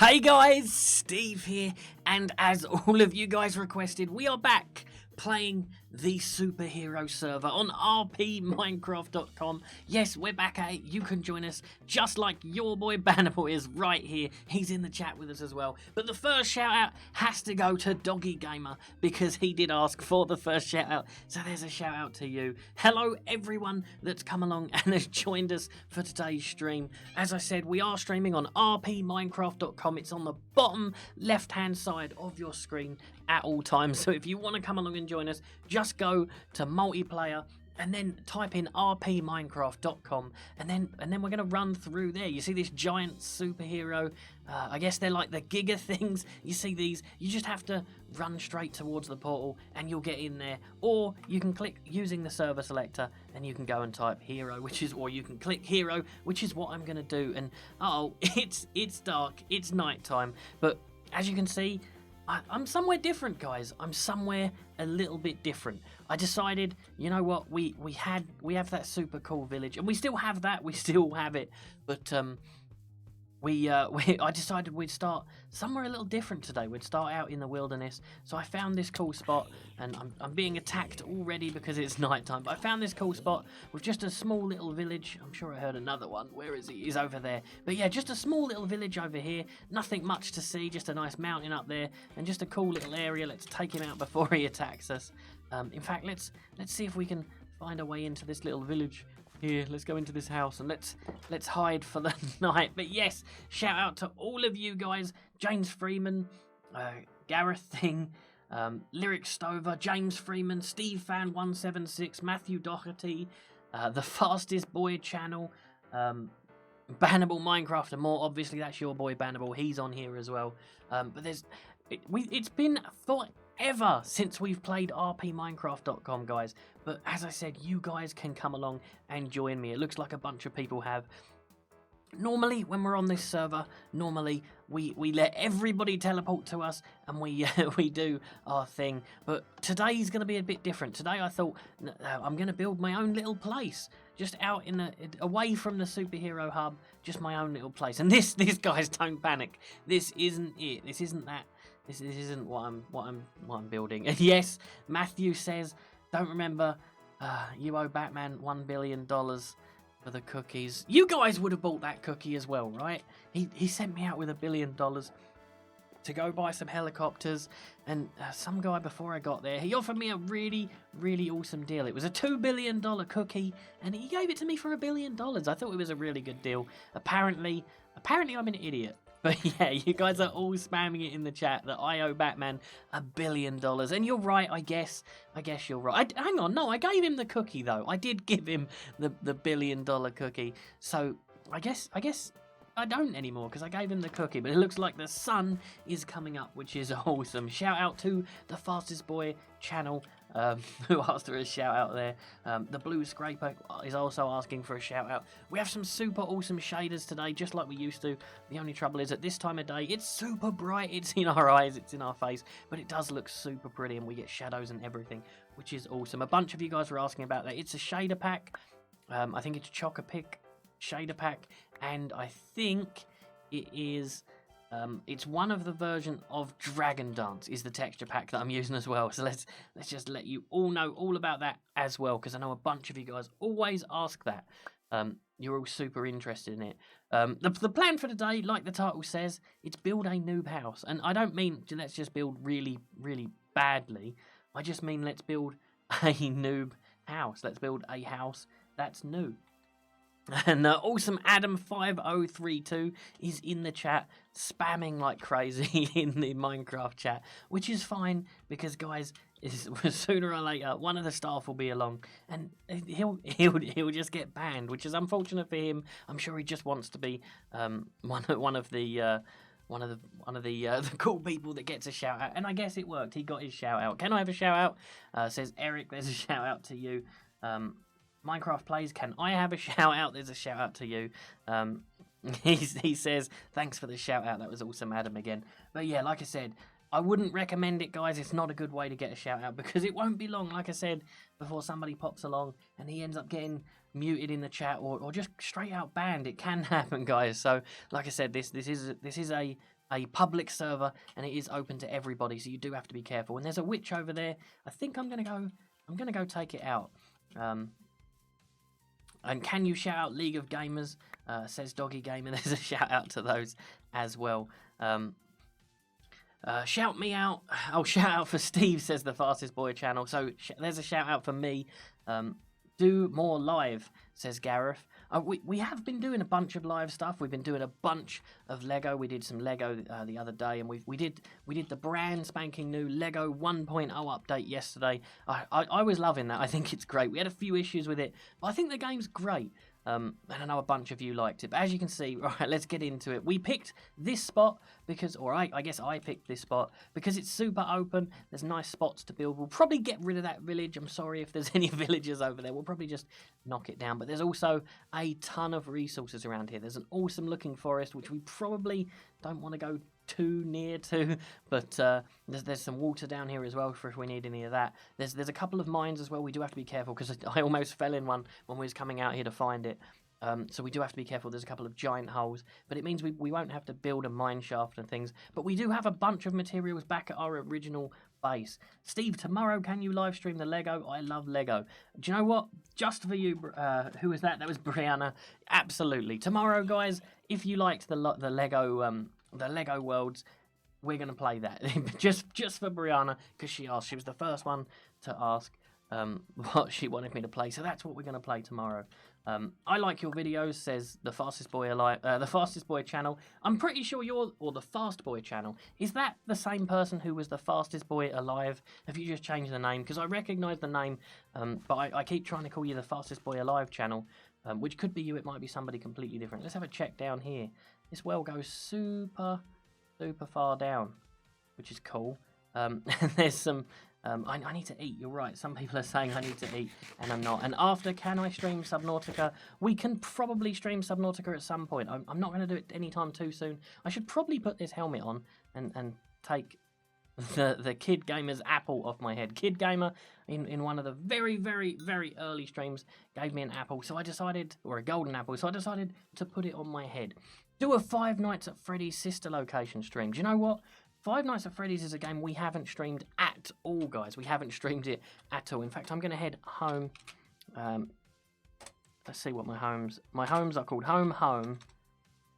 Hey guys, Steve here, and as all of you guys requested, we are back playing the superhero server on rpminecraft.com. Yes, we're back at it. You can join us just like your boy Bannerboy is right here. He's in the chat with us as well. But the first shout out has to go to Doggy Gamer because he did ask for the first shout out. So there's a shout out to you. Hello everyone that's come along and has joined us for today's stream. As I said, we are streaming on rpminecraft.com. It's on the bottom left hand side of your screen at all times. So if you want to come along and join us, just go to multiplayer and then type in rpminecraft.com and then we're going to run through there. You see this giant superhero, I guess they're like the Giga things. You see these, you just have to run straight towards the portal and you'll get in there, or you can click using the server selector and you can go and type hero, or you can click hero, which is what I'm going to do. And it's dark, it's nighttime, but as you can see, I'm somewhere different, guys. I'm somewhere a little bit different. I decided, you know what, we have that super cool village, and we still have that. We still have it, but I decided we'd start somewhere a little different today. We'd start out in the wilderness. So I found this cool spot, and I'm being attacked already because it's nighttime. But I found this cool spot with just a small little village. I'm sure I heard another one. Where is he? He's over there. But yeah, just a small little village over here. Nothing much to see. Just a nice mountain up there, and just a cool little area. Let's take him out before he attacks us. In fact, let's see if we can find a way into this little village. Here, let's go into this house and let's hide for the night. But yes, shout out to all of you guys: James Freeman, Gareth Thing, Lyric Stover, James Freeman, Steve Fan 176, Matthew Doherty, the Fastest Boy channel, Bannable Minecraft and more. Obviously, that's your boy Bannable. He's on here as well. But it's been forever since we've played rpminecraft.com, guys. But as I said, you guys can come along and join me. It looks like a bunch of people have. Normally, when we're on this server, we let everybody teleport to us and we do our thing. But today's going to be a bit different. Today, I thought I'm going to build my own little place, just out away from the superhero hub, just my own little place. And this guys, don't panic. This isn't it. This isn't that. This isn't what I'm building. And yes, Matthew says, don't remember, you owe Batman $1 billion for the cookies. You guys would have bought that cookie as well, right? He sent me out with $1 billion to go buy some helicopters, and some guy before I got there, he offered me a really, really awesome deal. It was a $2 billion cookie, and he gave it to me for $1 billion. I thought it was a really good deal. Apparently I'm an idiot. But yeah, you guys are all spamming it in the chat that I owe Batman $1 billion. And you're right, I guess you're right. Hang on, no, I gave him the cookie, though. I did give him the $1 billion cookie. So I guess I don't anymore because I gave him the cookie. But it looks like the sun is coming up, which is awesome. Shout out to the Fastest Boy channel, who asked for a shout out there. The Blue Scraper is also asking for a shout out. We have some super awesome shaders today, just like we used to. The only trouble is at this time of day, it's super bright. It's in our eyes, it's in our face, but it does look super pretty, and we get shadows and everything, which is awesome. A bunch of you guys were asking about that. It's a shader pack. I think it's a Choc-a-Pic shader pack, and I think it is. It's one of the version of Dragon Dance is the texture pack that I'm using as well. So let's just let you all know all about that as well, because I know a bunch of you guys always ask that. You're all super interested in it. The plan for today, like the title says, it's build a noob house, and I don't mean let's just build really, really badly. I just mean let's build a noob house. Let's build a house that's noob. And awesome Adam5032 is in the chat, spamming like crazy in the Minecraft chat, which is fine because, guys, sooner or later one of the staff will be along and he'll just get banned, which is unfortunate for him. I'm sure he just wants to be one of the cool people that gets a shout out, and I guess it worked. He got his shout out. Can I have a shout out? Says Eric. There's a shout out to you. Minecraft Plays, can I have a shout out? There's a shout out to you. He says, thanks for the shout out. That was awesome, Adam, again. But yeah, like I said, I wouldn't recommend it, guys. It's not a good way to get a shout out because it won't be long, like I said, before somebody pops along and he ends up getting muted in the chat or just straight out banned. It can happen, guys. So like I said, this is a a public server, and it is open to everybody, so you do have to be careful. And there's a witch over there. I think I'm gonna go take it out. And can you shout out League of Gamers? Says Doggy Gamer. There's a shout out to those as well. Shout me out. Oh, shout out for Steve, says the Fastest Boy channel. So there's a shout out for me. Do more live, says Gareth. We have been doing a bunch of live stuff. We've been doing a bunch of Lego. We did some Lego the other day, and we did the brand spanking new Lego 1.0 update yesterday. I was loving that. I think it's great. We had a few issues with it, but I think the game's great. And I know a bunch of you liked it. But as you can see, right, let's get into it. We picked this spot because, or I guess I picked this spot because it's super open. There's nice spots to build. We'll probably get rid of that village. I'm sorry if there's any villagers over there. We'll probably just knock it down. But there's also a ton of resources around here. There's an awesome looking forest, which we probably don't want to go too near to, but there's some water down here as well for if we need any of that. There's a couple of mines as well. We do have to be careful because I almost fell in one when we was coming out here to find it. So we do have to be careful. There's a couple of giant holes, but it means we won't have to build a mine shaft and things. But we do have a bunch of materials back at our original base. Steve, tomorrow can you live stream the Lego? I love Lego. Do you know what? Just for you, who was that? That was Brianna. Absolutely. Tomorrow, guys, if you liked the Lego Worlds, we're going to play that. just for Brianna, because she asked. She was the first one to ask what she wanted me to play. So that's what we're going to play tomorrow. I like your videos, says the Fastest Boy alive, the Fastest Boy channel. I'm pretty sure or the Fast Boy channel. Is that the same person who was the Fastest Boy alive? Have you just changed the name? Because I recognise the name, but I keep trying to call you the Fastest Boy alive channel, which could be you. It might be somebody completely different. Let's have a check down here. This well goes super far down, which is cool. There's some. I need to eat. You're right. Some people are saying I need to eat, and I'm not. And after, can I stream Subnautica? We can probably stream Subnautica at some point. I'm not going to do it anytime too soon. I should probably put this helmet on and take the Kid Gamer's apple off my head. Kid Gamer, in one of the very early streams, gave me an apple, so I decided, or a golden apple, so I decided to put it on my head. Do a Five Nights at Freddy's sister location stream. Do you know what? Five Nights at Freddy's is a game we haven't streamed at all, guys. We haven't streamed it at all. In fact, I'm going to head home. Let's see what my homes are called. Home,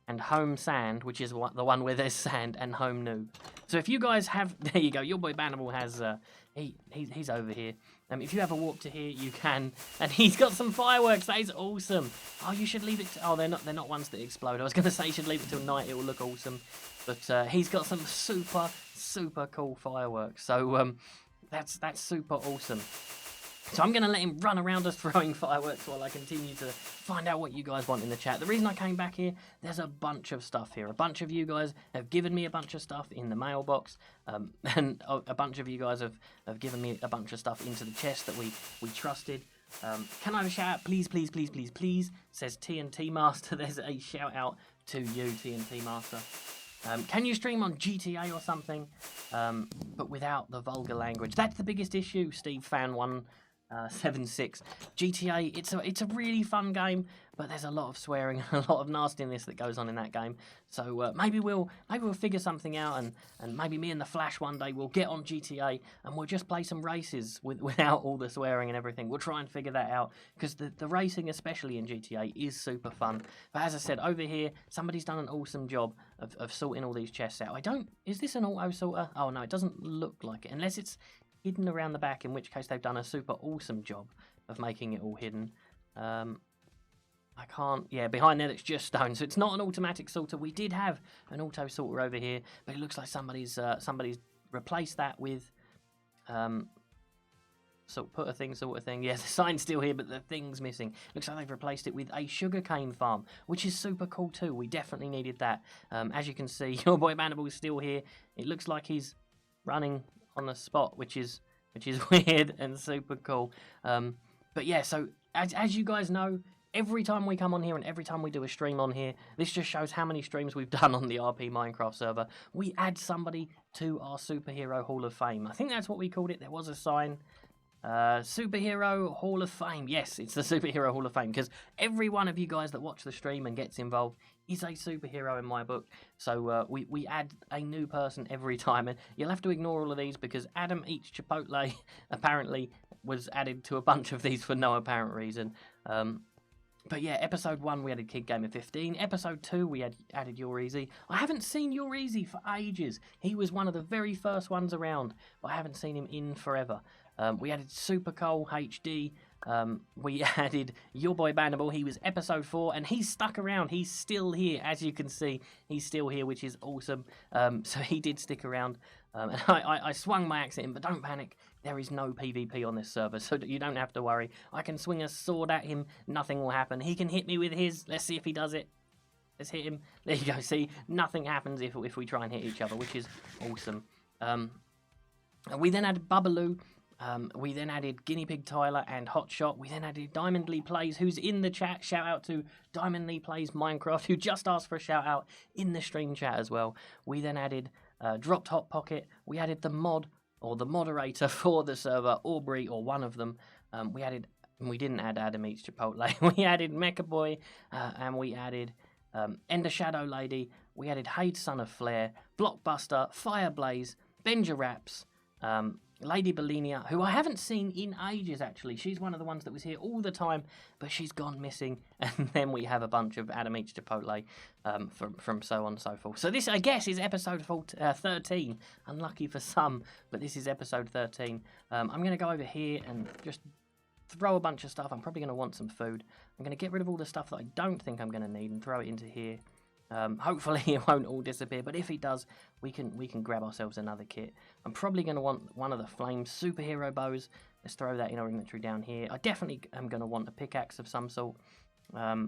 and Home Sand, which is the one where there's sand, and Home Noob. So if you guys have, there you go. Your boy Bannable has, he's over here. If you have a walk to here, you can. And he's got some fireworks. That is awesome. Oh, you should leave it. Oh, they're not ones that explode. I was going to say you should leave it till night. It will look awesome. But he's got some super cool fireworks. So that's super awesome. So I'm going to let him run around us throwing fireworks while I continue to find out what you guys want in the chat. The reason I came back here, there's a bunch of stuff here. A bunch of you guys have given me a bunch of stuff in the mailbox. And a bunch of you guys have given me a bunch of stuff into the chest that we trusted. Can I have a shout out? Please, says TNT Master. There's a shout out to you, TNT Master. Can you stream on GTA or something, but without the vulgar language? That's the biggest issue, Steve Fan 176. GTA, it's a really fun game, but there's a lot of swearing and a lot of nastiness that goes on in that game. So maybe we'll figure something out, and maybe me and the Flash one day will get on GTA and we'll just play some races without all the swearing and everything. We'll try and figure that out, because the racing, especially in GTA, is super fun. But as I said, over here, somebody's done an awesome job of sorting all these chests out. Is this an auto sorter? Oh no, it doesn't look like it, unless it's hidden around the back, in which case they've done a super awesome job of making it all hidden. I can't, yeah, behind there it's just stone, so it's not an automatic sorter. We did have an auto sorter over here, but it looks like somebody's replaced that with put a thing, sort of thing. Yeah, the sign's still here, but the thing's missing. Looks like they've replaced it with a sugarcane farm, which is super cool too. We definitely needed that. As you can see, your boy Mandible is still here. It looks like he's running on the spot, which is weird and super cool. But yeah, so as you guys know, every time we come on here and every time we do a stream on here, this just shows how many streams we've done on the RP Minecraft server. We add somebody to our Superhero Hall of Fame. I think that's what we called it. There was a sign. Superhero Hall of Fame. Yes, it's the Superhero Hall of Fame, because every one of you guys that watch the stream and gets involved is a superhero in my book. So we add a new person every time, and you'll have to ignore all of these because Adam Eats Chipotle apparently was added to a bunch of these for no apparent reason. But yeah, episode 1 we added Kid Gamer 15. Episode 2 we added Your Easy. I haven't seen Your Easy for ages. He was one of the very first ones around, but I haven't seen him in forever. We added Super Cole HD. We added Your Boy Bannable. He was episode 4, and he's stuck around. He's still here, as you can see. He's still here, which is awesome. So he did stick around. And I swung my axe at him, but don't panic. There is no PvP on this server, so you don't have to worry. I can swing a sword at him. Nothing will happen. He can hit me with his. Let's see if he does it. Let's hit him. There you go. See, nothing happens if we try and hit each other, which is awesome. We then added Bubbaloo. We then added Guinea Pig Tyler and Hotshot. We then added Diamond Lee Plays, who's in the chat. Shout out to Diamond Lee Plays Minecraft, who just asked for a shout out in the stream chat as well. We then added Dropped Hot Pocket. We added the mod, or the moderator for the server, Aubrey, or one of them. We didn't add Adam Eats Chipotle. We added Mecha Boy, and we added Ender Shadow Lady. We added Hade Son of Flare, Blockbuster, Fireblaze, Benja Raps, Lady Belinia, who I haven't seen in ages, actually. She's one of the ones that was here all the time, but she's gone missing. And then we have a bunch of Adam Eats Chipotle from so on and so forth. So this, I guess, is episode 13. Unlucky for some, but this is episode 13. I'm going to go over here and just throw a bunch of stuff. I'm probably going to want some food. I'm going to get rid of all the stuff that I don't think I'm going to need and throw it into here. Hopefully it won't all disappear, but if it does, we can grab ourselves another kit. I'm probably going to want one of the flame superhero bows. Let's throw that in our inventory down here. I definitely am going to want a pickaxe of some sort. I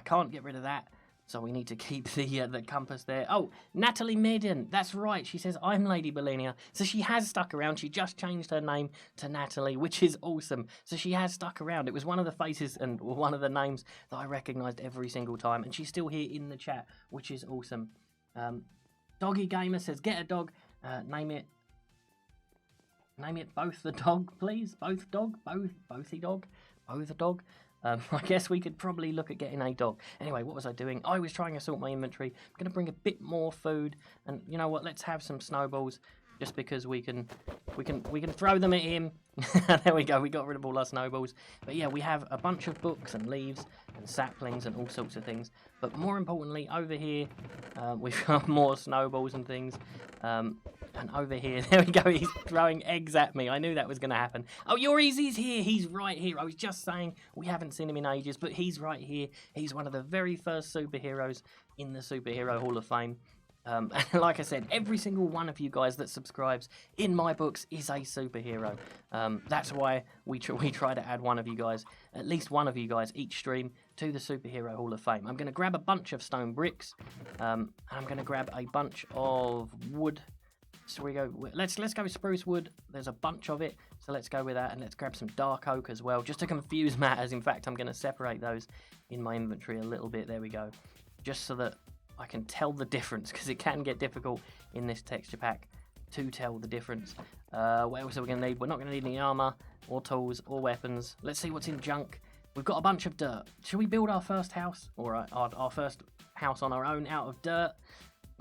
can't get rid of that, so we need to keep the compass there. Oh, Natalie Maiden, that's right. She says, I'm Lady Belinia. So she has stuck around. She just changed her name to Natalie, which is awesome. So she has stuck around. It was one of the faces and one of the names that I recognised every single time. And she's still here in the chat, which is awesome. Doggy Gamer says, get a dog. Name it both the dog, please. Both dog, both a dog. I guess we could probably look at getting a dog. Anyway, what was I doing? I was trying to sort my inventory. I'm going to bring a bit more food, and you know what? Let's have some snowballs, just because we can throw them at him. There we go. We got rid of all our snowballs. But yeah, we have a bunch of books and leaves and saplings and all sorts of things. But more importantly, over here, we've got more snowballs and things. And over here, there we go, he's throwing eggs at me. I knew that was going to happen. Oh, Your Easy's here. He's right here. I was just saying we haven't seen him in ages, but he's right here. He's one of the very first superheroes in the Superhero Hall of Fame. And like I said, every single one of you guys that subscribes in my books is a superhero. That's why we try to add one of you guys, at least one of you guys, each stream to the Superhero Hall of Fame. I'm going to grab a bunch of stone bricks. And I'm going to grab a bunch of wood. So we go. Let's go with spruce wood. There's a bunch of it, so let's go with that, and let's grab some dark oak as well, just to confuse matters. In fact, I'm going to separate those in my inventory a little bit. There we go, just so that I can tell the difference, because it can get difficult in this texture pack to tell the difference. What else are we going to need? We're not going to need any armor or tools or weapons. Let's see what's in junk. We've got a bunch of dirt. Should we build our first house, or our first house on our own out of dirt?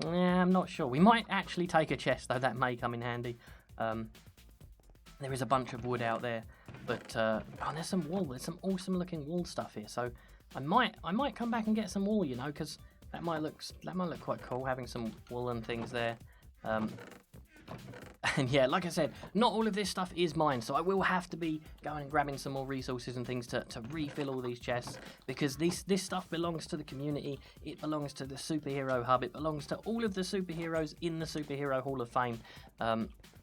Yeah, I'm not sure. We might actually take a chest, though. That may come in handy. There is a bunch of wood out there, but oh, there's some wool. There's some awesome-looking wool stuff here. So I might come back and get some wool, you know, because that might look quite cool, having some wool and things there. And yeah, like I said, not all of this stuff is mine, so I will have to be going and grabbing some more resources and things to refill all these chests, because this stuff belongs to the community, it belongs to the Superhero Hub, it belongs to all of the superheroes in the Superhero Hall of Fame.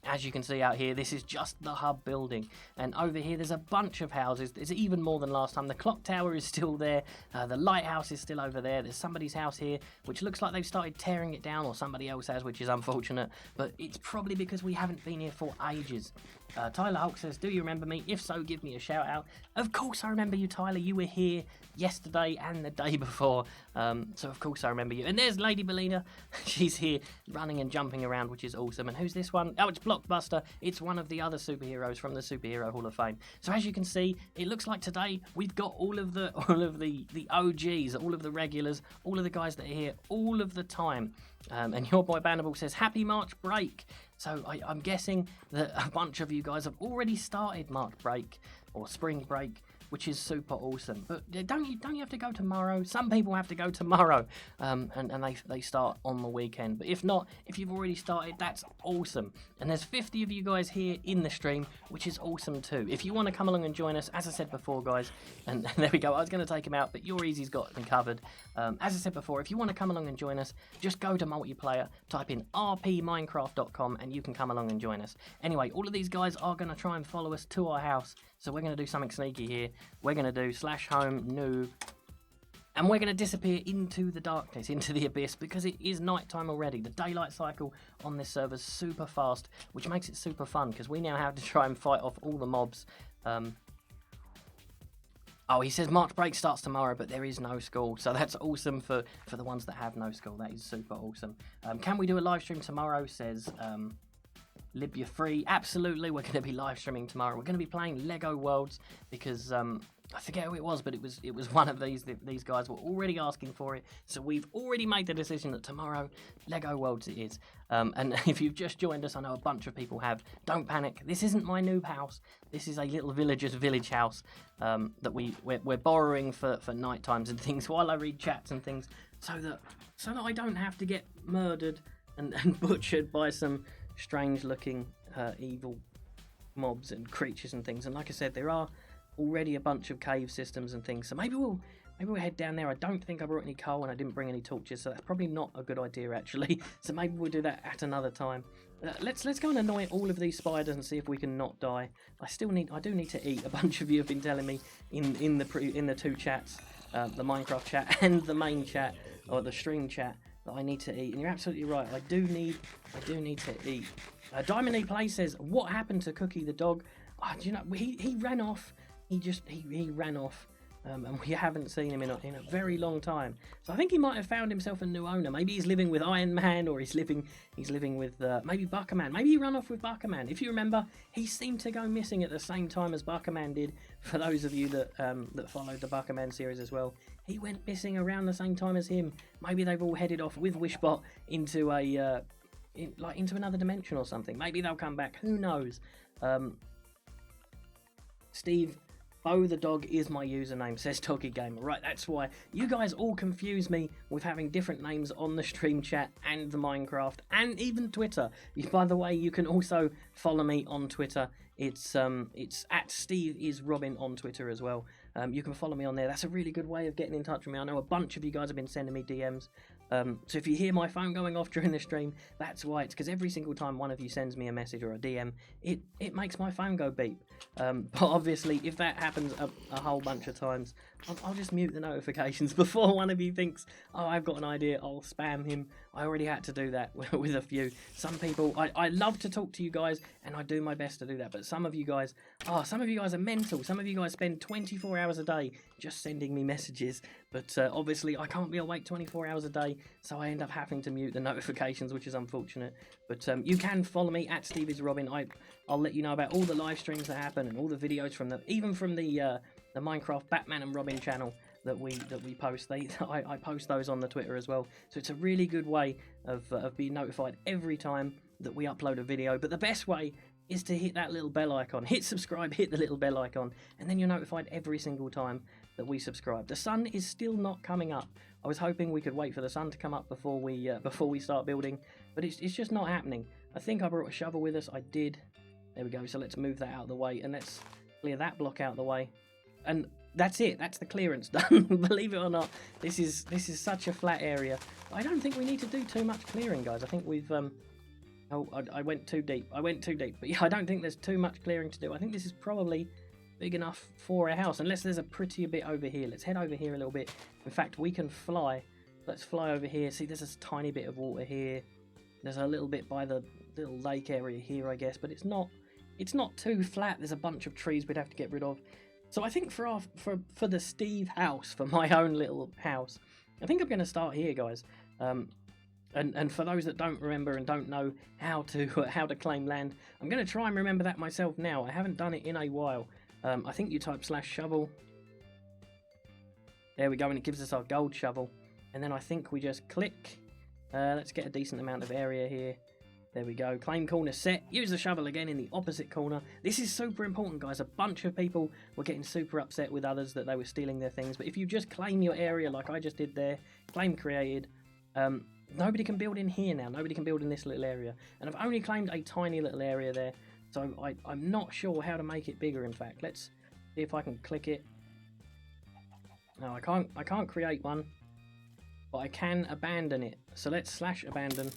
As you can see out here, this is just the hub building, and over here there's a bunch of houses. There's even more than last time. The clock tower is still there, the lighthouse is still over there. There's somebody's house here, which looks like they've started tearing it down, or somebody else has, which is unfortunate, but it's probably because we haven't been here for ages. Tyler Hulk says, do you remember me? If so, give me a shout out. Of course I remember you, Tyler. You were here yesterday and the day before, so of course I remember you. And there's Lady Belina. She's here running and jumping around, which is awesome. And who's this one? Oh, it's Flockbuster. It's one of the other superheroes from the Superhero Hall of Fame. So as you can see, it looks like today we've got all of the OGs, all of the regulars, all of the guys that are here all of the time. And your boy Bannable says, happy March break. So I'm guessing that a bunch of you guys have already started March break or spring break, which is super awesome. But don't you have to go tomorrow? Some people have to go tomorrow, and they start on the weekend. But if not, if you've already started, that's awesome. And there's 50 of you guys here in the stream, which is awesome too. If you want to come along and join us, as I said before, guys, and there we go. I was going to take him out, but Your Easy's got them covered. As I said before, if you want to come along and join us, just go to multiplayer, type in rpminecraft.com, and you can come along and join us. Anyway, all of these guys are going to try and follow us to our house, so we're going to do something sneaky here. We're going to do /home noob, and we're going to disappear into the darkness, into the abyss, because it is nighttime already. The daylight cycle on this server is super fast, which makes it super fun, because we now have to try and fight off all the mobs. Oh, he says March break starts tomorrow, but there is no school, so that's awesome for the ones that have no school. That is super awesome. Can we do a live stream tomorrow, says Libya Free. Absolutely, we're going to be live streaming tomorrow. We're going to be playing Lego Worlds, because I forget who it was, but it was one of these guys were already asking for it, so we've already made the decision that tomorrow Lego Worlds it is. And if you've just joined us, I know a bunch of people have. Don't panic. This isn't my noob house. This is a little villager's village house that we're borrowing for night times and things while I read chats and things, so that I don't have to get murdered and butchered by some strange looking evil mobs and creatures and things. And like I said, there are already a bunch of cave systems and things, so maybe we'll head down there. I don't think I brought any coal and I didn't bring any torches, so that's probably not a good idea actually. So maybe we'll do that at another time. Let's go and annoy all of these spiders and see if we can not die. I do need to eat. A bunch of you have been telling me in the two chats, the Minecraft chat and the main chat, or the stream chat, that I need to eat, and you're absolutely right. I do need to eat. Diamond E Play says, what happened to Cookie the dog? Oh, do you know, he ran off. He ran off, and we haven't seen him in a very long time. So I think he might have found himself a new owner. Maybe he's living with Iron Man, or he's living with maybe Buckerman. Maybe he ran off with Buckerman. If you remember, he seemed to go missing at the same time as Buckerman did. For those of you that followed the Buckerman series as well, he went missing around the same time as him. Maybe they've all headed off with Wishbot into into another dimension or something. Maybe they'll come back. Who knows? Steve, Bo the dog is my username, says Doggy Gamer. Right, that's why you guys all confuse me with having different names on the stream chat and the Minecraft and even Twitter. By the way, you can also follow me on Twitter. It's at Steve is Robin on Twitter as well. You can follow me on there. That's a really good way of getting in touch with me. I know a bunch of you guys have been sending me DMs. So if you hear my phone going off during the stream, that's why. It's because every single time one of you sends me a message or a DM, it makes my phone go beep. But obviously, if that happens a whole bunch of times, I'll just mute the notifications before one of you thinks, oh, I've got an idea, I'll spam him. I already had to do that with a few. Some people, I love to talk to you guys, and I do my best to do that, but some of you guys are mental. Some of you guys spend 24 hours a day just sending me messages, but obviously I can't be awake 24 hours a day, so I end up having to mute the notifications, which is unfortunate. But you can follow me at Stevie'sRobin. I'll let you know about all the live streams that happen and all the videos from the Minecraft Batman and Robin channel that we post. I post those on the Twitter as well, so it's a really good way of being notified every time that we upload a video. But the best way is to hit that little bell icon, hit subscribe, hit the little bell icon, and then you're notified every single time that we subscribe. The sun is still not coming up. I was hoping we could wait for the sun to come up before we start building, but it's just not happening. I think I brought a shovel with us. I did. There we go. So let's move that out of the way, and let's clear that block out of the way. And that's it. That's the clearance done. Believe it or not, this is such a flat area. I don't think we need to do too much clearing, guys. I think we've oh, I went too deep. But yeah, I don't think there's too much clearing to do. I think this is probably big enough for a house, unless there's a prettier bit over here. Let's head over here a little bit. In fact, we can fly. Let's fly over here. See, there's a tiny bit of water here. There's a little bit by the little lake area here, I guess, but it's not too flat. There's a bunch of trees we'd have to get rid of. So I think for the Steve house, for my own little house, I think I'm going to start here, guys. And for those that don't remember and don't know how to claim land, I'm going to try and remember that myself now. I haven't done it in a while. I think you type /shovel. There we go, and it gives us our gold shovel. And then I think we just click. Let's get a decent amount of area here. There we go. Claim corner set. Use the shovel again in the opposite corner. This is super important, guys. A bunch of people were getting super upset with others that they were stealing their things. But if you just claim your area like I just did there, claim created, nobody can build in here now. Nobody can build in this little area. And I've only claimed a tiny little area there. So I'm not sure how to make it bigger, in fact. Let's see if I can click it. No, I can't create one. But I can abandon it. So let's /abandon.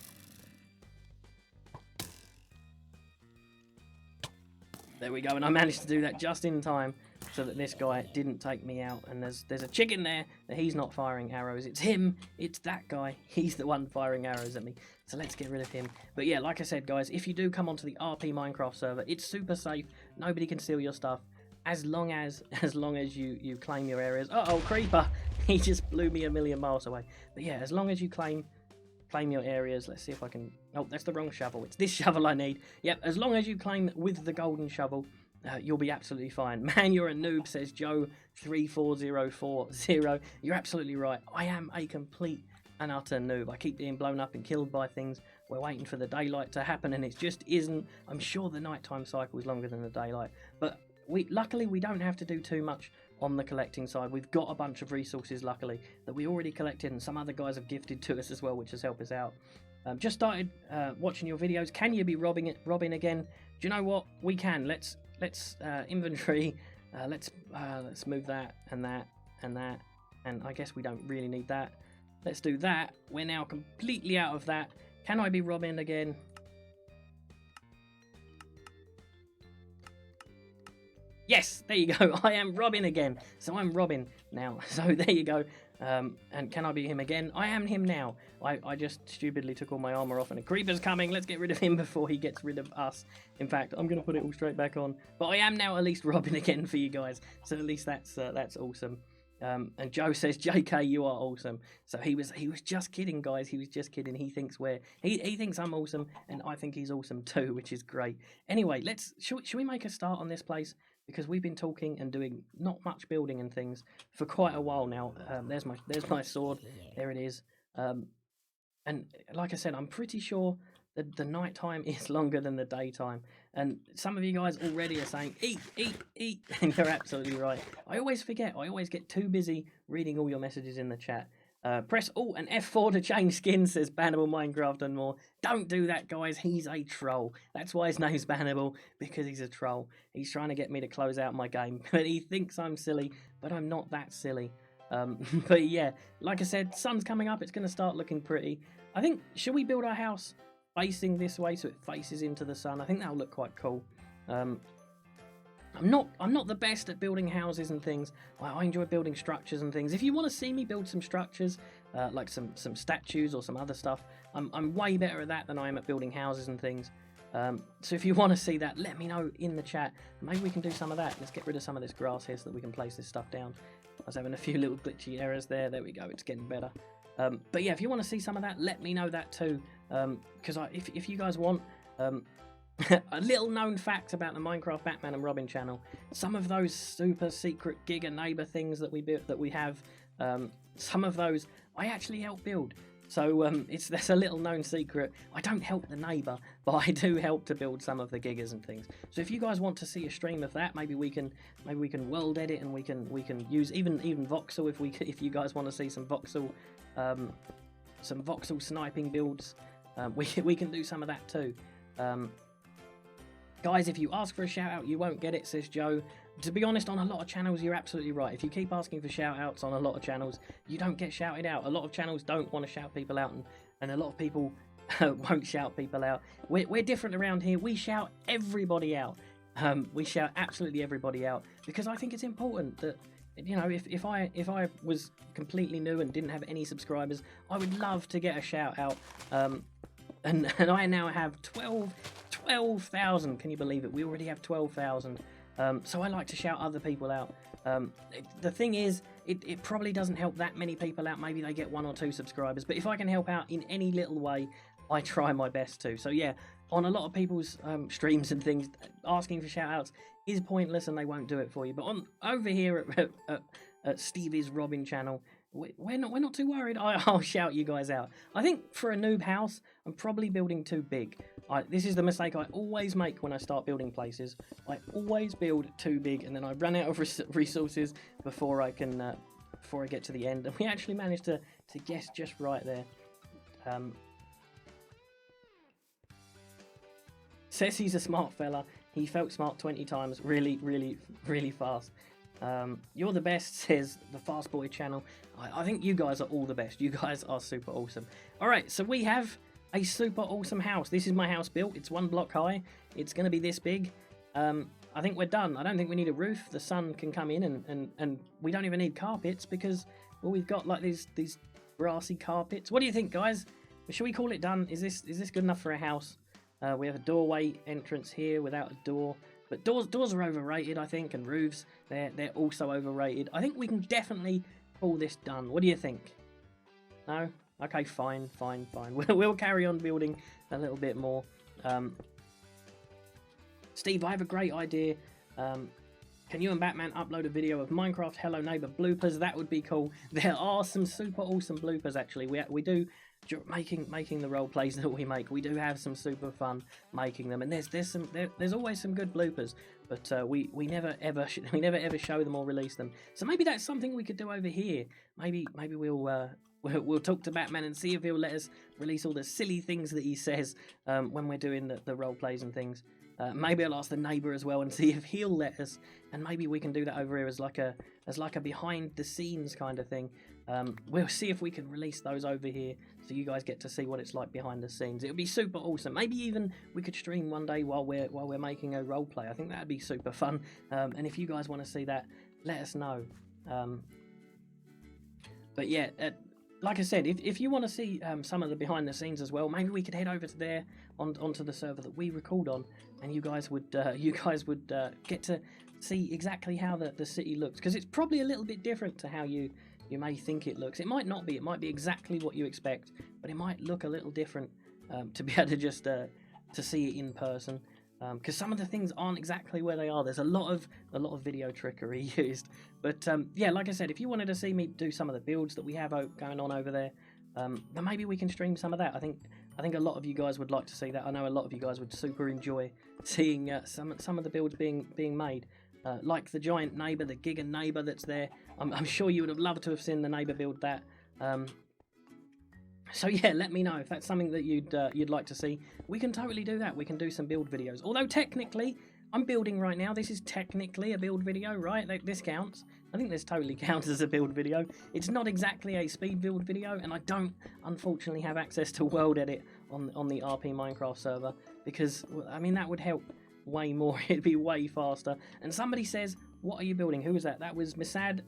There we go, and I managed to do that just in time so that this guy didn't take me out. And there's a chicken there that he's not firing arrows. It's him. It's that guy. He's the one firing arrows at me. So let's get rid of him. But yeah, like I said, guys, if you do come onto the RP Minecraft server, it's super safe. Nobody can steal your stuff as long as you claim your areas. Uh-oh, creeper! He just blew me a million miles away. But yeah, as long as you claim your areas. Let's see if I can... Oh, that's the wrong shovel. It's this shovel I need. Yep, as long as you claim with the golden shovel, you'll be absolutely fine. Man, you're a noob, says Joe34040. You're absolutely right. I am a complete and utter noob. I keep being blown up and killed by things. We're waiting for the daylight to happen, and it just isn't. I'm sure the nighttime cycle is longer than the daylight. But luckily, we don't have to do too much on the collecting side. We've got a bunch of resources, luckily, that we already collected, and some other guys have gifted to us as well, which has helped us out. Just started watching your videos. Can you be robbing again? Do you know what? We can. Let's inventory. Let's move that and that and that, and I guess we don't really need that. Let's do that. We're now completely out of that. Can I be robbing again? Yes, there you go. I am Robin again. So I'm Robin now. So there you go. And can I be him again? I am him now. I just stupidly took all my armor off, and a creeper's coming. Let's get rid of him before he gets rid of us. In fact, I'm going to put it all straight back on. But I am now at least Robin again for you guys. So at least that's awesome. And Joe says, JK, you are awesome. So he was just kidding, guys. He was just kidding. He thinks he thinks I'm awesome, and I think he's awesome too, which is great. Anyway, should we make a start on this place? Because we've been talking and doing not much building and things for quite a while now. There's my sword. There it is. And like I said, I'm pretty sure that the nighttime is longer than the daytime. And some of you guys already are saying, eat, eat, eat. And you're absolutely right. I always forget. I always get too busy reading all your messages in the chat. Press Alt and F4 to change skins, says Bannable Minecraft and more. Don't do that, guys. He's a troll. That's why his name's Bannable, because he's a troll. He's trying to get me to close out my game. But he thinks I'm silly, but I'm not that silly. But yeah, like I said, sun's coming up. It's going to start looking pretty. I think, should we build our house facing this way so it faces into the sun? I think that'll look quite cool. I'm not the best at building houses and things. I enjoy building structures and things. If you want to see me build some structures, like some statues or some other stuff, I'm way better at that than I am at building houses and things. So if you want to see that, let me know in the chat. Maybe we can do some of that. Let's get rid of some of this grass here so that we can place this stuff down. I was having a few little glitchy errors there. There we go. It's getting better. But yeah, if you want to see some of that, let me know that too. Because if you guys want... a little known fact about the Minecraft Batman and Robin channel: some of those super secret Giga neighbor things that we have, some of those I actually help build. So that's a little known secret. I don't help the neighbor, but I do help to build some of the Gigas and things. So if you guys want to see a stream of that, maybe we can world edit, and we can use even voxel if you guys want to see some voxel sniping builds. We can do some of that too. Guys, if you ask for a shout out, you won't get it, says Joe. To be honest, on a lot of channels, you're absolutely right. If you keep asking for shout outs on a lot of channels, you don't get shouted out. A lot of channels don't want to shout people out, and a lot of people won't shout people out. We're different around here. We shout everybody out. We shout absolutely everybody out, because I think it's important that, you know, if I was completely new and didn't have any subscribers, I would love to get a shout out. And I now have 12,000. Can you believe it? We already have 12,000. So I like to shout other people out. The thing is, it probably doesn't help that many people out. Maybe they get 1 or 2 subscribers, but if I can help out in any little way, I try my best to. So yeah, on a lot of people's streams and things, asking for shout-outs is pointless and they won't do it for you. But on over here at Stevie's Robin channel, we're not too worried. I'll shout you guys out. I think for a noob house, I'm probably building too big. This is the mistake I always make when I start building places. I always build too big, and then I run out of resources before I can before I get to the end. And we actually managed to guess just right there. Says he's a smart fella. He felt smart 20 times, really fast. You're the best, says the Fast Boy channel. I think you guys are all the best. You guys are super awesome. Alright, so we have a super awesome house. This is my house built. It's 1 block high. It's going to be this big. I think we're done. I don't think we need a roof. The sun can come in and we don't even need carpets because, well, we've got like these grassy carpets. What do you think, guys? Should we call it done? Is this good enough for a house? We have a doorway entrance here without a door. But doors are overrated, I think, and roofs, they're also overrated. I think we can definitely call this done. What do you think? No? Okay, fine. We'll carry on building a little bit more. Steve, I have a great idea. Can you and Batman upload a video of Minecraft Hello Neighbor bloopers? That would be cool. There are some super awesome bloopers, actually. We do... making the role plays that we make, we do have some super fun making them, and there's always some good bloopers, but we never ever show them or release them. So maybe that's something we could do over here. Maybe we'll talk to Batman and see if he'll let us release all the silly things that he says when we're doing the role plays and things. Maybe I'll ask the neighbour as well and see if he'll let us, and maybe we can do that over here as like a behind the scenes kind of thing. We'll see if we can release those over here so you guys get to see what it's like behind the scenes. It would be super awesome. Maybe even we could stream one day while we're making a role play. I think that'd be super fun. And if you guys want to see that, let us know. But yeah, like I said, if you want to see some of the behind the scenes as well, maybe we could head over to there onto the server that we record on, and you guys would get to see exactly how the city looks, because it's probably a little bit different to how you may think it looks. It might not be. It might be exactly what you expect, but it might look a little different to be able to just to see it in person. Because some of the things aren't exactly where they are. There's a lot of video trickery used. But yeah, like I said, if you wanted to see me do some of the builds that we have going on over there, then maybe we can stream some of that. I think a lot of you guys would like to see that. I know a lot of you guys would super enjoy seeing some of the builds being made. Like the giant neighbour, the Giga neighbour that's there. I'm sure you would have loved to have seen the neighbour build that. So yeah, let me know if that's something that you'd like to see. We can totally do that. We can do some build videos. Although technically, I'm building right now. This is technically a build video, right? This counts. I think this totally counts as a build video. It's not exactly a speed build video, and I don't, unfortunately, have access to World Edit on the RP Minecraft server, because, I mean, that would help way more. It'd be way faster. And somebody says, what are you building? Who was that? That was Misad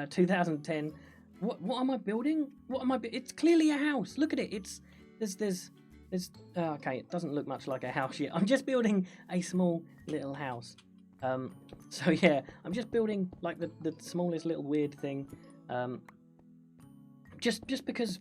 2010. What am I building? It's clearly a house. Look at it. There's okay, it doesn't look much like a house yet. I'm just building a small little house. So yeah, I'm just building like the smallest little weird thing. Just because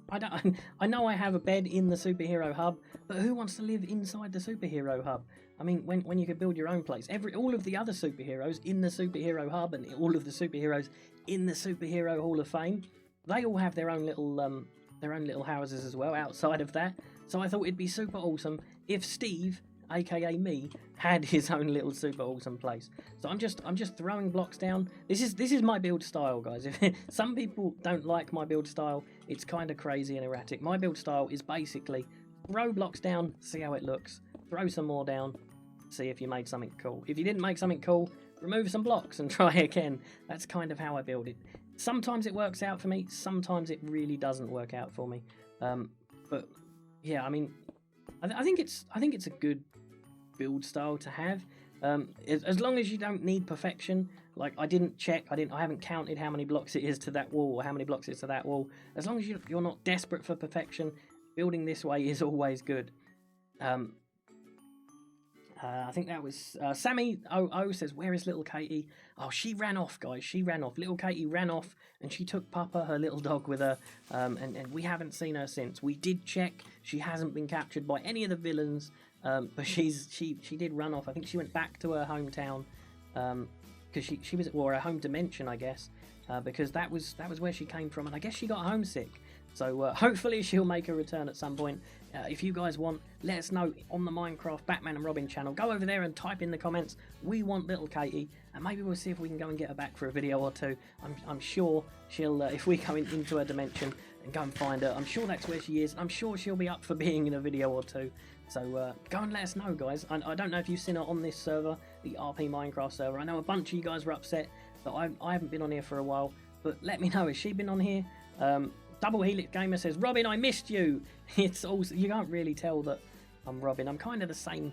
I know I have a bed in the superhero hub, but who wants to live inside the superhero hub? I mean, when you could build your own place. All of the other superheroes in the superhero hub and all of the superheroes in the Superhero Hall of Fame, they all have their own little houses as well outside of that. So I thought it'd be super awesome if Steve, aka me, had his own little super awesome place. So I'm just throwing blocks down. This is my build style, guys. If some people don't like my build style, it's kind of crazy and erratic. My build style is basically throw blocks down, see how it looks, throw some more down, see if you made something cool. If you didn't make something cool, remove some blocks and try again. That's kind of how I build it. Sometimes it works out for me, sometimes it really doesn't work out for me. But yeah, I mean, I think it's a good build style to have. As long as you don't need perfection. Like, I haven't counted how many blocks it is to that wall or how many blocks it is to that wall. As long as you're not desperate for perfection, building this way is always good. I think that was Sammy O says, "Where is little Katie?" Oh, she ran off, guys. She ran off. Little Katie ran off, and she took Papa, her little dog, with her. And we haven't seen her since. We did check; she hasn't been captured by any of the villains. But she did run off. I think she went back to her hometown, because she was, or her home dimension, I guess, because that was where she came from, and I guess she got homesick. So hopefully she'll make a return at some point. If you guys want, let us know on the Minecraft Batman and Robin channel. Go over there and type in the comments, "We want little Katie," and maybe we'll see if we can go and get her back for a video or two. I'm sure she'll, if we go into her dimension and go and find her, I'm sure that's where she is. I'm sure she'll be up for being in a video or two. So go and let us know, guys. I don't know if you've seen her on this server, the RP Minecraft server. I know a bunch of you guys were upset that I haven't been on here for a while, but let me know, has she been on here? Double Helix Gamer says, "Robin, I missed you." It's also, you can't really tell that I'm Robin. I'm kind of the same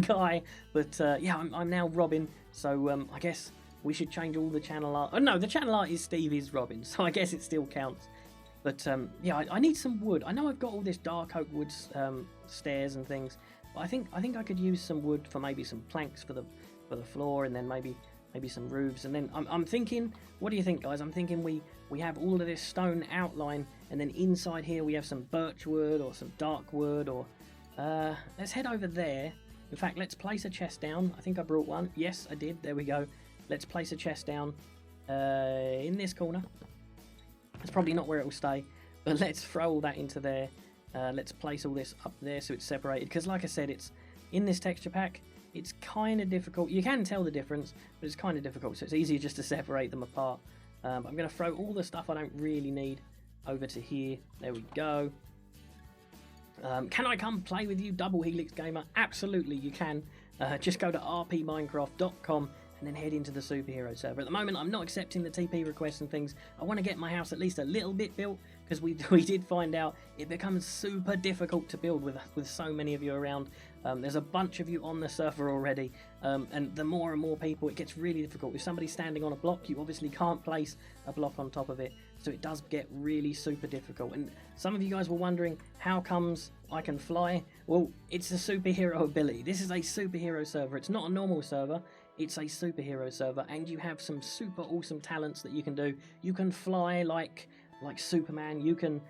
guy, but yeah, I'm now Robin. So I guess we should change all the channel art. Oh no, the channel art is Stevie's Robin, so I guess it still counts. But yeah, I need some wood. I know I've got all this dark oak wood stairs and things, but I think I could use some wood for maybe some planks for the floor, and then maybe some roofs. And then I'm thinking, what do you think, guys? I'm thinking we have all of this stone outline, and then inside here we have some birch wood or some dark wood, or let's head over there. In fact, let's place a chest down. I think I brought one. Yes, I did. There we go. Let's place a chest down in this corner. It's probably not where it will stay, but let's throw all that into there. Let's place all this up there so it's separated, because like I said, it's in this texture pack. It's kind of difficult. You can tell the difference, but it's kind of difficult, so it's easier just to separate them apart. I'm going to throw all the stuff I don't really need over to here. There we go. Can I come play with you, Double Helix Gamer? Absolutely, you can. Just go to rpminecraft.com and then head into the superhero server. At the moment, I'm not accepting the TP requests and things. I want to get my house at least a little bit built, because we did find out it becomes super difficult to build with so many of you around. There's a bunch of you on the server already, and the more and more people, it gets really difficult. If somebody's standing on a block, you obviously can't place a block on top of it, so it does get really super difficult. And some of you guys were wondering, how comes I can fly? Well, it's a superhero ability. This is a superhero server. It's not a normal server. It's a superhero server, and you have some super awesome talents that you can do. You can fly like Superman. You can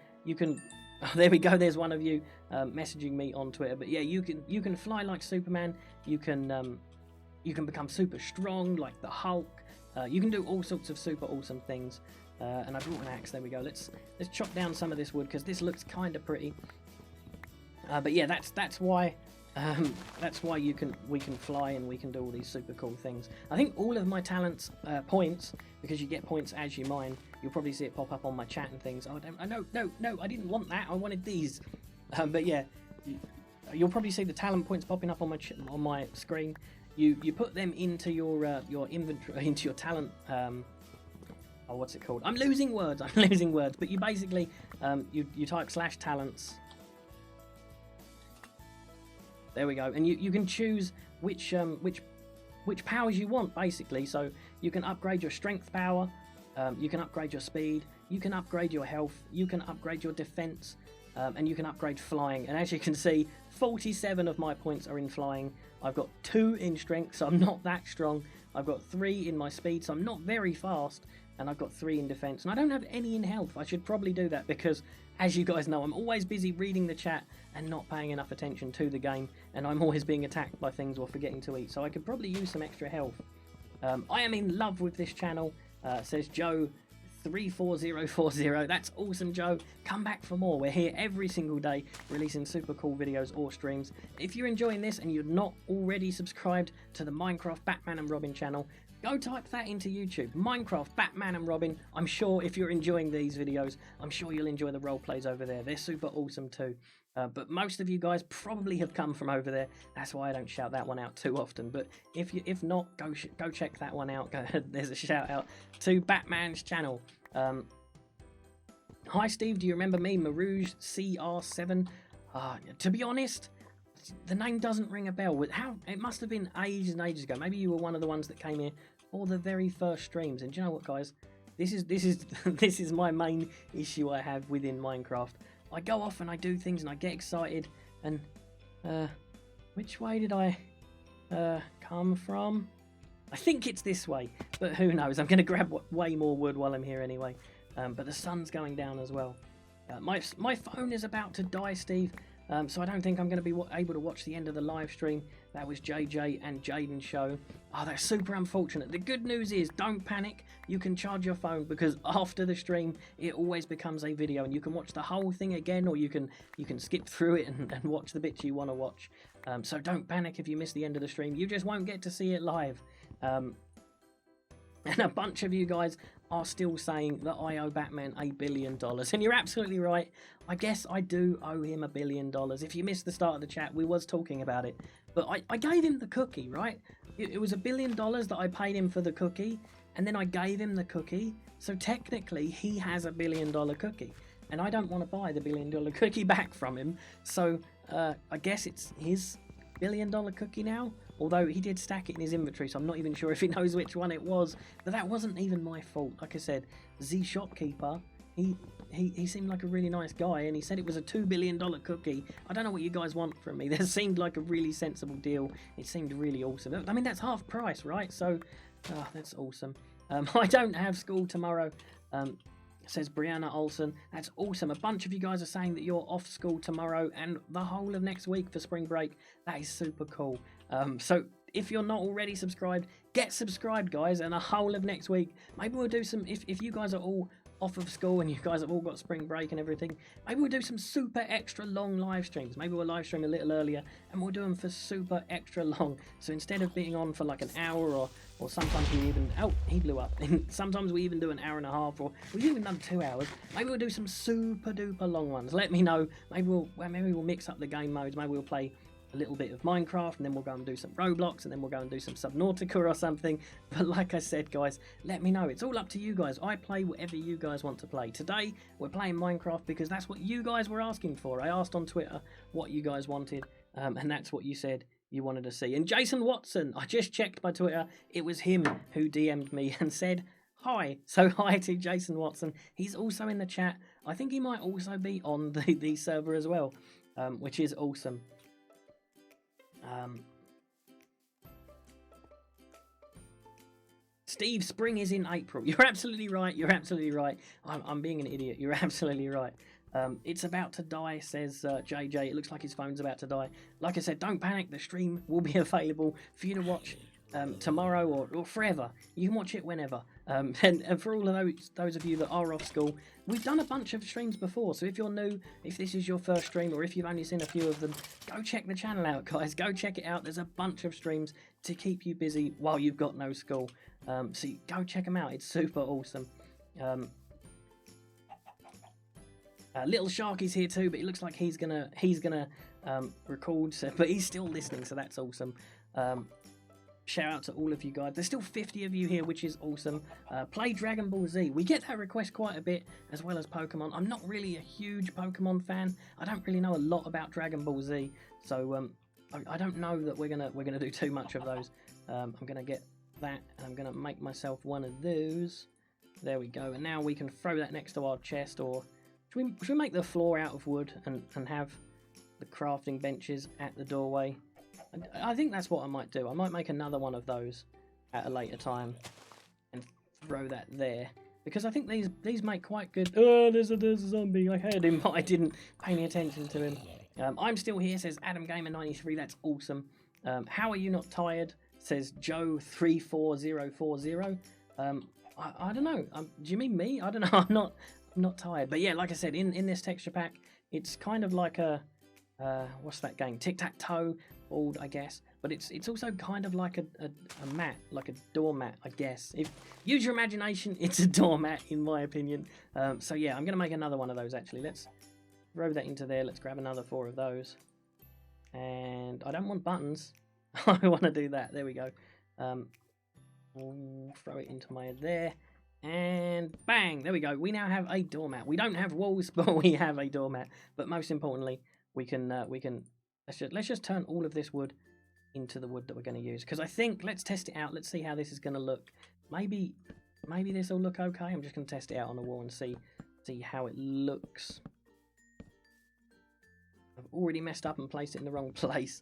oh, there we go, there's one of you messaging me on Twitter. But yeah, you can fly like Superman. You can become super strong like the Hulk. You can do all sorts of super awesome things. And I brought an axe. There we go. Let's chop down some of this wood, because this looks kind of pretty. But yeah, that's why we can fly, and we can do all these super cool things. I think all of my talents points, because you get points as you mine. You'll probably see it pop up on my chat and things. Oh, no, I didn't want that. I wanted these. But yeah, you'll probably see the talent points popping up on my screen. You put them into your inventory, into your talent. Oh, what's it called? I'm losing words. But you basically you type /talents. There we go, and you can choose which powers you want, basically. So you can upgrade your strength power, you can upgrade your speed, you can upgrade your health, you can upgrade your defense, and you can upgrade flying. And as you can see, 47 of my points are in flying. I've got 2 in strength, so I'm not that strong. I've got 3 in my speed, so I'm not very fast, and I've got 3 in defense, and I don't have any in health. I should probably do that, because as you guys know, I'm always busy reading the chat and not paying enough attention to the game, and I'm always being attacked by things or forgetting to eat, so I could probably use some extra health. I am in love with this channel, says Joe 34040. That's awesome, Joe. Come back for more. We're here every single day releasing super cool videos or streams. If you're enjoying this and you're not already subscribed to the Minecraft Batman and Robin channel, go type that into YouTube, Minecraft Batman and Robin. I'm sure if you're enjoying these videos, I'm sure you'll enjoy the role plays over there. They're super awesome too. But most of you guys probably have come from over there. That's why I don't shout that one out too often. But if not, go check that one out. There's a shout out to Batman's channel. Hi Steve, do you remember me, Marouge CR7? To be honest, the name doesn't ring a bell. How it must have been ages and ages ago. Maybe you were one of the ones that came here for the very first streams. And do you know what, guys? This is my main issue I have within Minecraft. I go off and I do things and I get excited, and which way did I come from? I think it's this way, but who knows? I'm going to grab way more wood while I'm here anyway. But the sun's going down as well. My phone is about to die, Steve, so I don't think I'm going to be able to watch the end of the live stream. That was JJ and Jaden's show. Oh, that's super unfortunate. The good news is, don't panic. You can charge your phone, because after the stream, it always becomes a video, and you can watch the whole thing again, or you can skip through it and watch the bits you want to watch. So don't panic if you miss the end of the stream. You just won't get to see it live. And a bunch of you guys are still saying that I owe Batman $1 billion. And you're absolutely right. I guess I do owe him $1 billion. If you missed the start of the chat, we was talking about it. But I gave him the cookie, right? It was $1 billion that I paid him for the cookie. And then I gave him the cookie. So technically, he has $1 billion cookie. And I don't want to buy the $1 billion cookie back from him. So I guess it's his $1 billion cookie now. Although he did stack it in his inventory, so I'm not even sure if he knows which one it was. But that wasn't even my fault. Like I said, Z Shopkeeper, he seemed like a really nice guy, and he said it was a $2 billion cookie. I don't know what you guys want from me. That seemed like a really sensible deal. It seemed really awesome. I mean, that's half price, right? So, that's awesome. I don't have school tomorrow. Says Brianna Olsen. That's awesome. A bunch of you guys are saying that you're off school tomorrow and the whole of next week for spring break. That is super cool. So if you're not already subscribed, get subscribed, guys, and the whole of next week. Maybe we'll do some, if you guys are all off of school and you guys have all got spring break and everything, maybe we'll do some super extra long live streams. Maybe we'll live stream a little earlier and we'll do them for super extra long. So instead of being on for like an hour, or sometimes we even, oh, he blew up. Sometimes we even do an hour and a half, or we've even done 2 hours. Maybe we'll do some super duper long ones. Let me know. Maybe we'll mix up the game modes. Maybe we'll play a little bit of Minecraft, and then we'll go and do some Roblox, and then we'll go and do some Subnautica or something. But like I said, guys, let me know. It's all up to you guys. I play whatever you guys want to play. Today, we're playing Minecraft because that's what you guys were asking for. I asked on Twitter what you guys wanted, and that's what you said you wanted to see. And Jason Watson, I just checked my Twitter. It was him who DM'd me and said hi. So hi to Jason Watson. He's also in the chat. I think he might also be on the server as well, which is awesome. Steve, spring is in April. You're absolutely right. You're absolutely right. I'm being an idiot. You're absolutely right. It's about to die, says JJ. It looks like his phone's about to die. Like I said, don't panic. The stream will be available for you to watch tomorrow or forever. You can watch it whenever. And for all of those of you that are off school, we've done a bunch of streams before. So if you're new, if this is your first stream, or if you've only seen a few of them, go check the channel out, guys. Go check it out. There's a bunch of streams to keep you busy while you've got no school. So go check them out. It's super awesome. Little Sharky's here too, but it looks like he's gonna record. So, but he's still listening, so that's awesome. Shout out to all of you guys. There's still 50 of you here, which is awesome. Play Dragon Ball Z. We get that request quite a bit, as well as Pokemon. I'm not really a huge Pokemon fan. I don't really know a lot about Dragon Ball Z, so I don't know that we're gonna do too much of those. I'm gonna get that, and I'm gonna make myself one of those. There we go. And now we can throw that next to our chest, or should we make the floor out of wood and have the crafting benches at the doorway? I think that's what I might do. I might make another one of those at a later time and throw that there, because I think these make quite good. Oh, there's a zombie. I heard him, but I didn't pay any attention to him. I'm still here, says Adam Gamer 93. That's awesome. How are you not tired? Says Joe 34040. I don't know. Do you mean me? I don't know. I'm not tired. But yeah, like I said, in this texture pack, it's kind of like a what's that game? Tic-tac-toe board, I guess. But it's also kind of like a mat, like a doormat, I guess. If use your imagination, it's a doormat in my opinion. So yeah, I'm gonna make another one of those actually. Let's throw that into there. Let's grab another 4 of those. And I don't want buttons. I want to do that. There we go. Throw it into my head there. And bang, there we go. We now have a doormat. We don't have walls, but we have a doormat. But most importantly, we can let's just turn all of this wood into the wood that we're going to use. Because I think, let's test it out. Let's see how this is going to look. Maybe this will look okay. I'm just going to test it out on the wall and see how it looks. I've already messed up and placed it in the wrong place.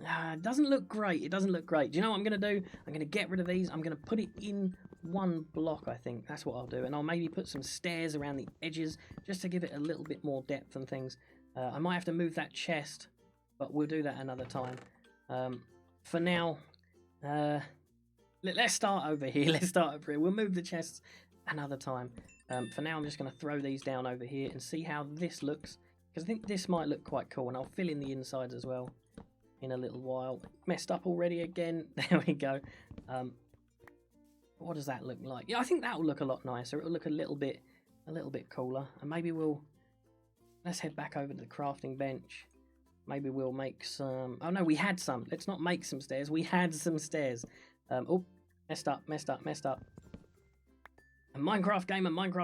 It doesn't look great. It doesn't look great. Do you know what I'm going to do? I'm going to get rid of these. I'm going to put it in one block, I think. That's what I'll do. And I'll maybe put some stairs around the edges just to give it a little bit more depth and things. I might have to move that chest, but we'll do that another time. For now, let's start over here. Let's start over here. We'll move the chests another time. For now, I'm just going to throw these down over here and see how this looks. Because I think this might look quite cool. And I'll fill in the insides as well in a little while. Messed up already again. There we go. What does that look like? Yeah, I think that will look a lot nicer. It'll look a little bit cooler. And maybe let's head back over to the crafting bench. Maybe we'll make some... Oh no, we had some. Let's not make some stairs. We had some stairs. Oh, messed up. And Minecraft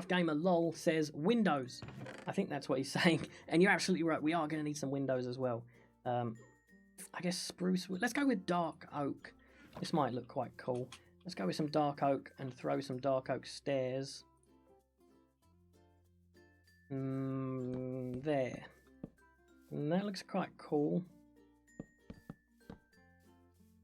Gamer LOL says windows. I think that's what he's saying. And you're absolutely right. We are going to need some windows as well. I guess spruce wood. Let's go with dark oak. This might look quite cool. Let's go with some dark oak and throw some dark oak stairs. There. And that looks quite cool.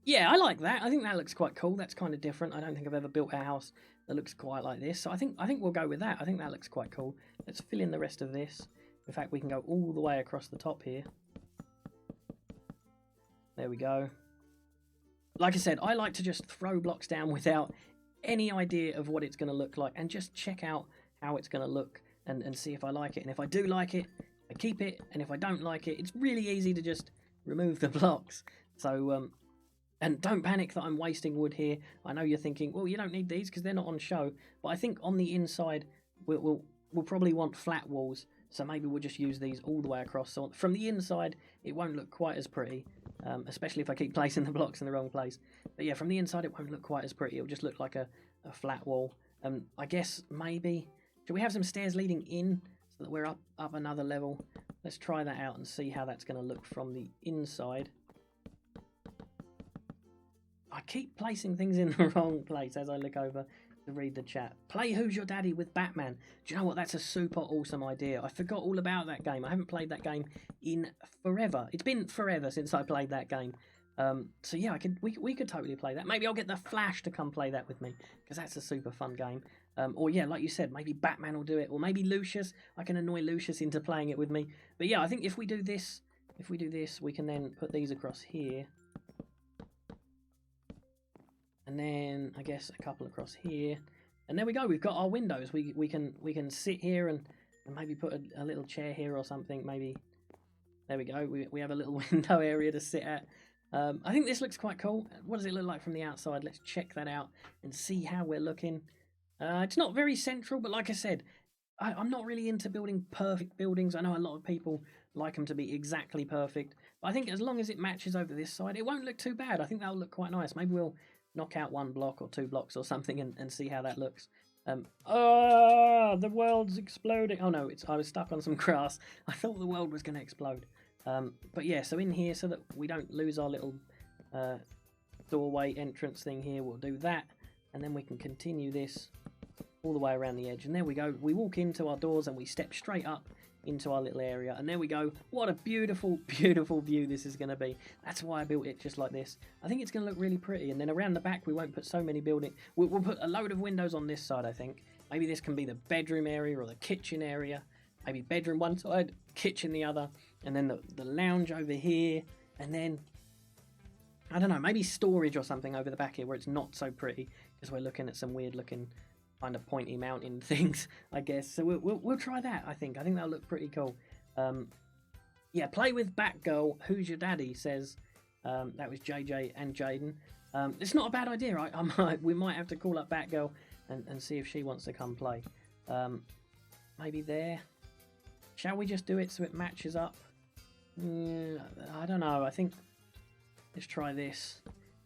Yeah, I like that. I think that looks quite cool. That's kind of different. I don't think I've ever built a house that looks quite like this. So I think we'll go with that. I think that looks quite cool. Let's fill in the rest of this. In fact, we can go all the way across the top here. There we go. Like I said, I like to just throw blocks down without any idea of what it's going to look like and just check out how it's going to look and see if I like it. And if I do like it, I keep it. And if I don't like it, it's really easy to just remove the blocks. So, and don't panic that I'm wasting wood here. I know you're thinking, well, you don't need these because they're not on show. But I think on the inside, we'll probably want flat walls. So maybe we'll just use these all the way across. So from the inside, it won't look quite as pretty. Especially if I keep placing the blocks in the wrong place. But yeah, from the inside it won't look quite as pretty. It'll just look like a flat wall. I guess maybe... Should we have some stairs leading in so that we're up another level? Let's try that out and see how that's going to look from the inside. I keep placing things in the wrong place as I look over to read the chat. Play Who's Your Daddy with Batman. Do you know what? That's a super awesome idea. I forgot all about that game. I haven't played that game in forever. It's been forever since I played that game. So yeah, we could totally play that. Maybe I'll get the Flash to come play that with me because that's a super fun game. Or yeah, like you said, maybe Batman will do it, or maybe Lucius. I can annoy Lucius into playing it with me. But yeah, I think if we do this, we can then put these across here. And then I guess a couple across here, and there we go. We've got our windows. We can sit here and maybe put a little chair here or something. Maybe there we go. We have a little window area to sit at. I think this looks quite cool. What does it look like from the outside? Let's check that out and see how we're looking. It's not very central, but like I said, I'm not really into building perfect buildings. I know a lot of people like them to be exactly perfect, but I think as long as it matches over this side, it won't look too bad. I think that'll look quite nice. Maybe we'll knock out one block or 2 blocks or something and see how that looks. The world's exploding. Oh no, I was stuck on some grass. I thought the world was going to explode. But yeah, so in here, so that we don't lose our little doorway entrance thing here, we'll do that. And then we can continue this all the way around the edge. And there we go. We walk into our doors and we step straight up into our little area. And there we go. What a beautiful, beautiful view this is going to be. That's why I built it just like this. I think it's going to look really pretty. And then around the back, we won't put so many buildings. We'll put a load of windows on this side, I think. Maybe this can be the bedroom area or the kitchen area. Maybe bedroom one side, kitchen the other. And then the lounge over here. And then, I don't know, maybe storage or something over the back here where it's not so pretty. Because we're looking at some weird looking kind of pointy mountain things, I guess. So we'll try that, I think. I think that'll look pretty cool. Yeah, play with Batgirl. Who's Your Daddy? Says that was JJ and Jaden. It's not a bad idea. We might have to call up Batgirl and see if she wants to come play. Maybe there. Shall we just do it so it matches up? I don't know. I think let's try this.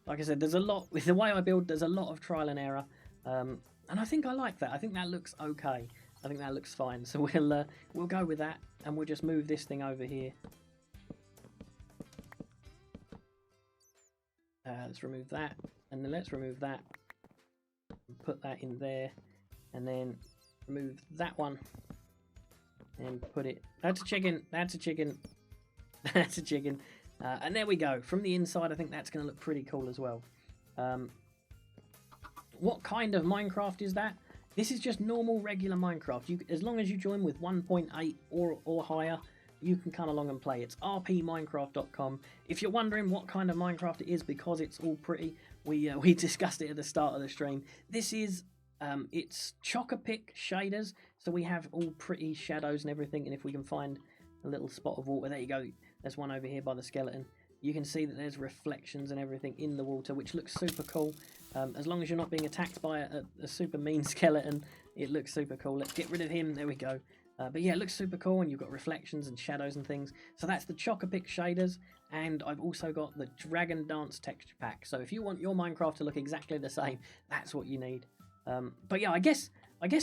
Like I said, there's a lot with the way I build. There's a lot of trial and error. And I think I like that. I think that looks okay. I think that looks fine. So we'll go with that, and we'll just move this thing over here. Let's remove that, and then let's remove that. Put that in there, and then remove that one, and put it. That's a chicken. That's a chicken. That's a chicken. And there we go. From the inside, I think that's going to look pretty cool as well. What kind of Minecraft is that? This is just normal, regular Minecraft. As long as you join with 1.8 or higher, you can come along and play. It's rpminecraft.com. If you're wondering what kind of Minecraft it is, because it's all pretty, we discussed it at the start of the stream. This is it's Chocopic shaders, so we have all pretty shadows and everything. And if we can find a little spot of water, there you go. There's one over here by the skeleton. You can see that there's reflections and everything in the water, which looks super cool. As long as you're not being attacked by a super mean skeleton, it looks super cool. Let's get rid of him. There we go. But yeah, it looks super cool, and you've got reflections and shadows and things. So that's the Chocopic shaders, and I've also got the Dragon Dance texture pack. So if you want your Minecraft to look exactly the same, that's what you need. But yeah, I guess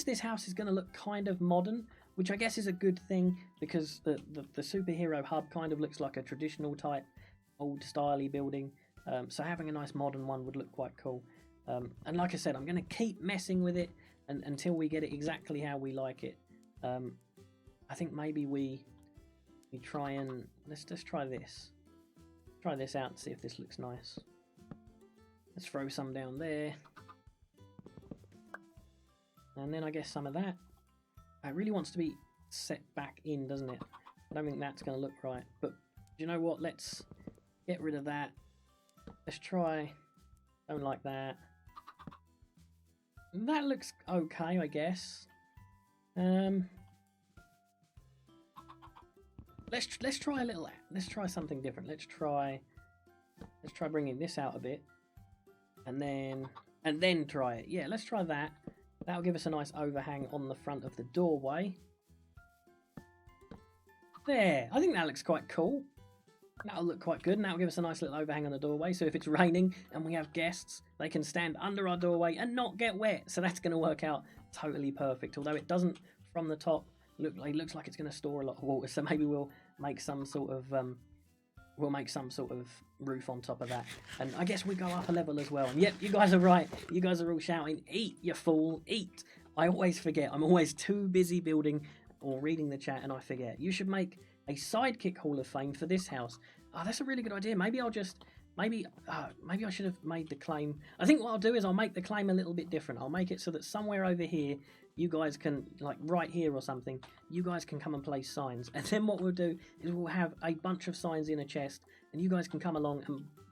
this house is going to look kind of modern, which I guess is a good thing, because the superhero hub kind of looks like a traditional type, old styley building. So having a nice modern one would look quite cool. And like I said, I'm going to keep messing with it until we get it exactly how we like it. I think maybe we try and let's try this. Try this out and see if this looks nice. Let's throw some down there. And then I guess some of that. It really wants to be set back in, doesn't it? I don't think that's going to look right. But you know what? Let's get rid of that. Let's try. Don't like that. That looks okay, I guess. Let's try a little. Let's try something different. Let's try bringing this out a bit, and then try it. Yeah, let's try that. That'll give us a nice overhang on the front of the doorway. There, I think that looks quite cool. That'll look quite good, and that'll give us a nice little overhang on the doorway. So if it's raining and we have guests, they can stand under our doorway and not get wet. So that's going to work out totally perfect. Although it doesn't from the top looks like it's going to store a lot of water. So maybe we'll make some sort of roof on top of that. And I guess we go up a level as well. And yep, you guys are right. You guys are all shouting, "Eat, you fool, eat!" I always forget. I'm always too busy building or reading the chat, and I forget. You should make a Sidekick Hall of Fame for this house. Oh, that's a really good idea. Maybe I'll just... Maybe I should have made the claim... I think what I'll do is I'll make the claim a little bit different. I'll make it so that somewhere over here, you guys can, like right here or something, you guys can come and place signs. And then what we'll do is we'll have a bunch of signs in a chest, and you guys can come along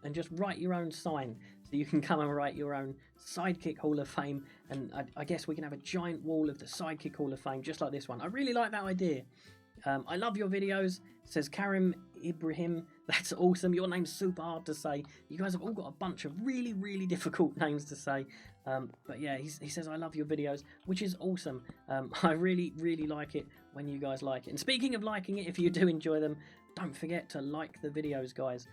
and just write your own sign. So you can come and write your own Sidekick Hall of Fame, and I guess we can have a giant wall of the Sidekick Hall of Fame, just like this one. I really like that idea. I love your videos, says Karim Ibrahim. That's awesome. Your name's super hard to say. You guys have all got a bunch of really, really difficult names to say. But yeah, he says, I love your videos, which is awesome. I really, really like it when you guys like it. And speaking of liking it, if you do enjoy them, don't forget to like the videos, guys.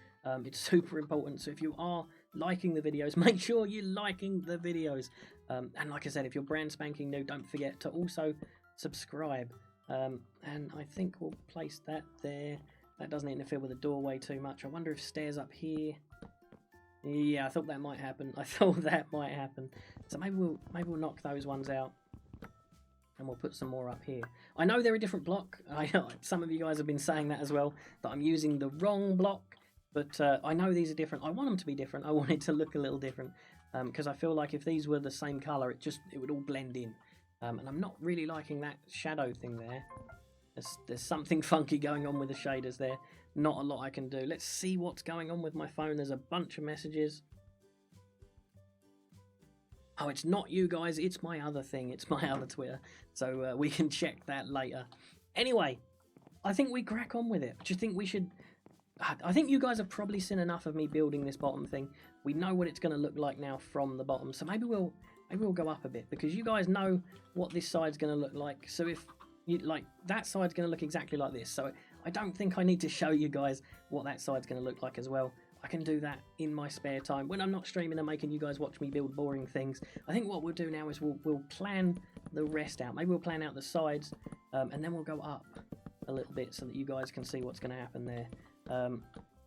It's super important. So if you are liking the videos, make sure you're liking the videos. And like I said, if you're brand spanking new, don't forget to also subscribe. And I think we'll place that there. That doesn't interfere with the doorway too much. I wonder if stairs up here. Yeah, I thought that might happen. So maybe we'll knock those ones out, and we'll put some more up here. I know they're a different block. I know some of you guys have been saying that as well, that I'm using the wrong block. But I know these are different. I want them to be different. I want it to look a little different, because I feel like if these were the same color, it would all blend in. And I'm not really liking that shadow thing there. There's something funky going on with the shaders there. Not a lot I can do. Let's see what's going on with my phone. There's a bunch of messages. Oh, it's not you guys. It's my other thing. It's my other Twitter. So we can check that later. Anyway, I think we crack on with it. I just think we should... I think you guys have probably seen enough of me building this bottom thing. We know what it's going to look like now from the bottom. So maybe we'll go up a bit, because you guys know what this side's going to look like. So if you like, that side's going to look exactly like this. So I don't think I need to show you guys what that side's going to look like as well. I can do that in my spare time when I'm not streaming and making you guys watch me build boring things. I think what we'll do now is we'll plan the rest out. Maybe we'll plan out the sides, and then we'll go up a little bit so that you guys can see what's going to happen there.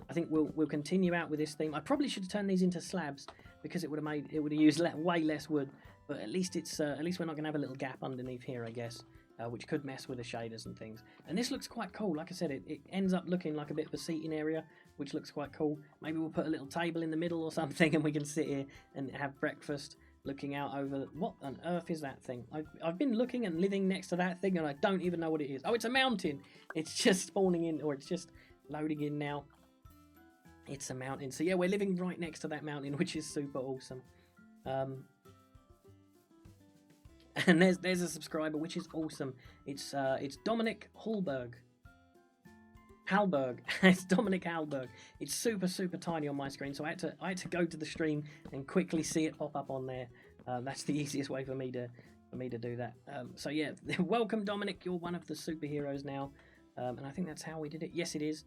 I think we'll continue out with this theme. I probably should have turned these into slabs, because it would have used way less wood. But at least we're not going to have a little gap underneath here, I guess, which could mess with the shaders and things. And this looks quite cool. Like I said, it ends up looking like a bit of a seating area, which looks quite cool. Maybe we'll put a little table in the middle or something, and we can sit here and have breakfast, looking out over... What on earth is that thing? I've been looking and living next to that thing, and I don't even know what it is. Oh, it's a mountain. It's just spawning in, or it's just loading in now. It's a mountain. So yeah, we're living right next to that mountain, which is super awesome. And there's a subscriber, which is awesome. It's Dominic Hallberg. Halberg. It's Dominic Halberg. It's super tiny on my screen, so I had to go to the stream and quickly see it pop up on there. That's the easiest way for me to do that. So yeah, welcome Dominic. You're one of the superheroes now, and I think that's how we did it. Yes, it is.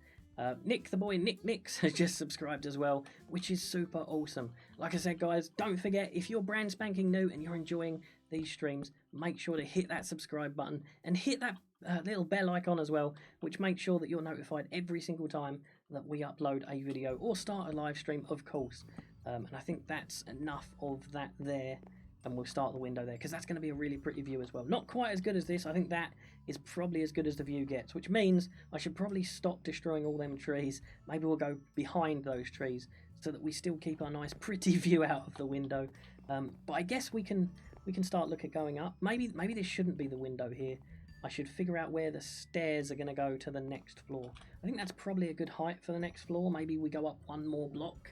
Nick, the boy Nick Nix, has just subscribed as well, which is super awesome. Like I said, guys, don't forget, if you're brand spanking new and you're enjoying these streams, make sure to hit that subscribe button and hit that little bell icon as well, which makes sure that you're notified every single time that we upload a video or start a live stream, of course. And I think that's enough of that there. And we'll start the window there, because that's going to be a really pretty view as well. Not quite as good as this. I think that is probably as good as the view gets, which means I should probably stop destroying all them trees. Maybe we'll go behind those trees so that we still keep our nice pretty view out of the window. But I guess we can start looking at going up. Maybe this shouldn't be the window here. I should figure out where the stairs are going to go to the next floor. I think that's probably a good height for the next floor. Maybe we go up one more block,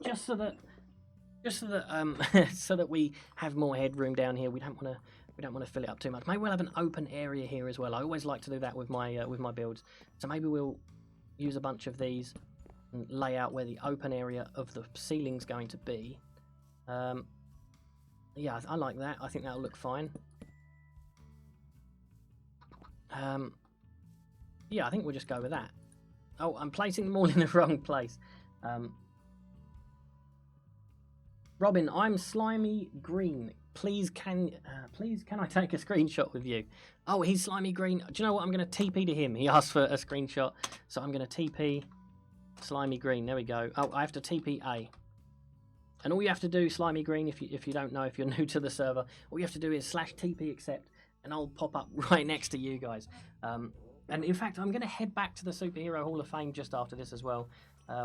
just so that so that we have more headroom down here. We don't want to fill it up too much. Maybe we'll have an open area here as well. I always like to do that with my builds. So maybe we'll use a bunch of these and lay out where the open area of the ceiling's going to be. Yeah, I like that. I think that'll look fine. Yeah, I think we'll just go with that. Oh, I'm placing them all in the wrong place. Robin, I'm Slimy Green. Please can I take a screenshot with you? Oh, he's Slimy Green. Do you know what? I'm going to TP to him. He asked for a screenshot, so I'm going to TP Slimy Green. There we go. Oh, I have to TP A. And all you have to do, Slimy Green, if you don't know, if you're new to the server, all you have to do is /TP accept, and I'll pop up right next to you guys. And in fact, I'm going to head back to the Superhero Hall of Fame just after this as well.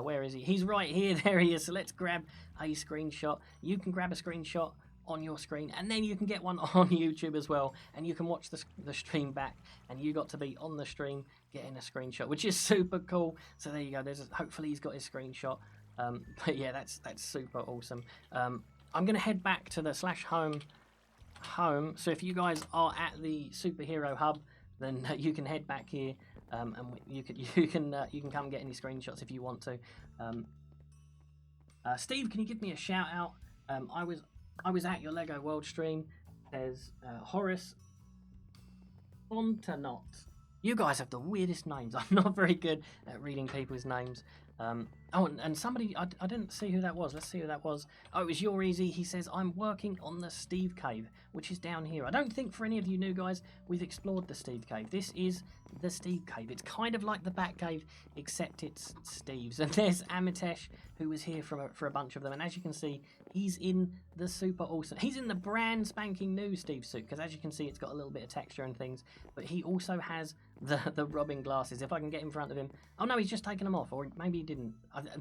Where is he? He's right here. There he is. So let's grab a screenshot. You can grab a screenshot on your screen, and then you can get one on YouTube as well, and you can watch the stream back, and you got to be on the stream getting a screenshot, which is super cool. So there you go. Hopefully he's got his screenshot. But yeah, that's super awesome. I'm going to head back to the /home. So if you guys are at the Superhero Hub, then you can head back here, and you can come and get any screenshots if you want to. Steve, can you give me a shout out? I was at your Lego World stream. There's Horace Fontenot. You guys have the weirdest names. I'm not very good at reading people's names. Oh, and somebody, I didn't see who that was. Let's see who that was. Oh, it was Your Easy. He says, I'm working on the Steve Cave, which is down here. I don't think for any of you new guys, we've explored the Steve Cave. This is the Steve Cave. It's kind of like the Bat Cave, except it's Steve's. And there's Amitesh, who was here for a bunch of them. And as you can see, he's in the super awesome, he's in the brand spanking new Steve suit, because as you can see, it's got a little bit of texture and things. But he also has the Robin glasses. If I can get in front of him. Oh no, he's just taken them off, or maybe he didn't.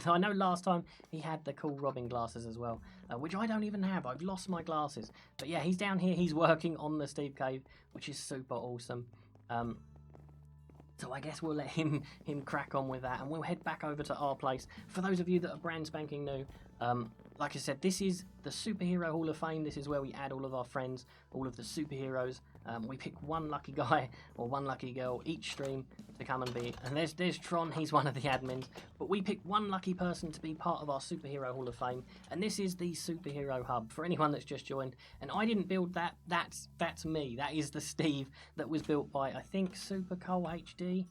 I know last time he had the cool Robin glasses as well, which I don't even have. I've lost my glasses. But yeah, he's down here. He's working on the Steve Cave, which is super awesome. So I guess we'll let him crack on with that, and we'll head back over to our place. For those of you that are brand spanking new, like I said, this is the Superhero Hall of Fame. This is where we add all of our friends, all of the superheroes. We pick one lucky guy or one lucky girl each stream to come and be. And there's Tron, he's one of the admins. But we pick one lucky person to be part of our Superhero Hall of Fame. And this is the Superhero Hub for anyone that's just joined. And I didn't build that. That's me. That is the Steve that was built by, I think, Super Cole HD.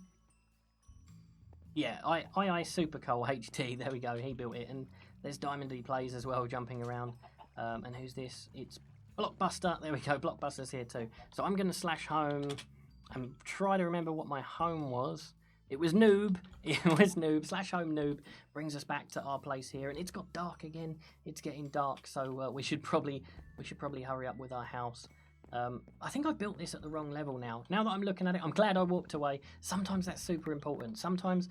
Yeah, I Super Cole HD. There we go. He built it. And there's Diamond D Plays as well, jumping around. And who's this? It's Blockbuster. There we go. Blockbuster's here too. So I'm going to /home and try to remember what my home was. It was Noob. It was Noob. /home Noob brings us back to our place here, and it's got dark again. It's getting dark, so we should probably hurry up with our house. I think I built this at the wrong level now. Now that I'm looking at it, I'm glad I walked away. Sometimes that's super important. Sometimes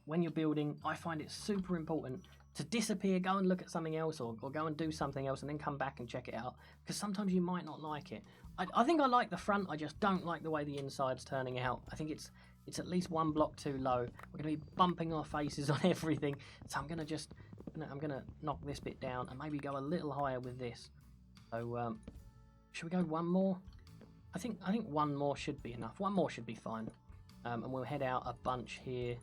when you're building, I find it super important to disappear, go and look at something else, or go and do something else, and then come back and check it out, because sometimes you might not like it. I think I like the front, I just don't like the way the inside's turning out. I think it's at least one block too low. We're going to be bumping our faces on everything, so I'm going to knock this bit down and maybe go a little higher with this. So should we go one more? I think one more should be enough. One more should be fine. And we'll head out a bunch here,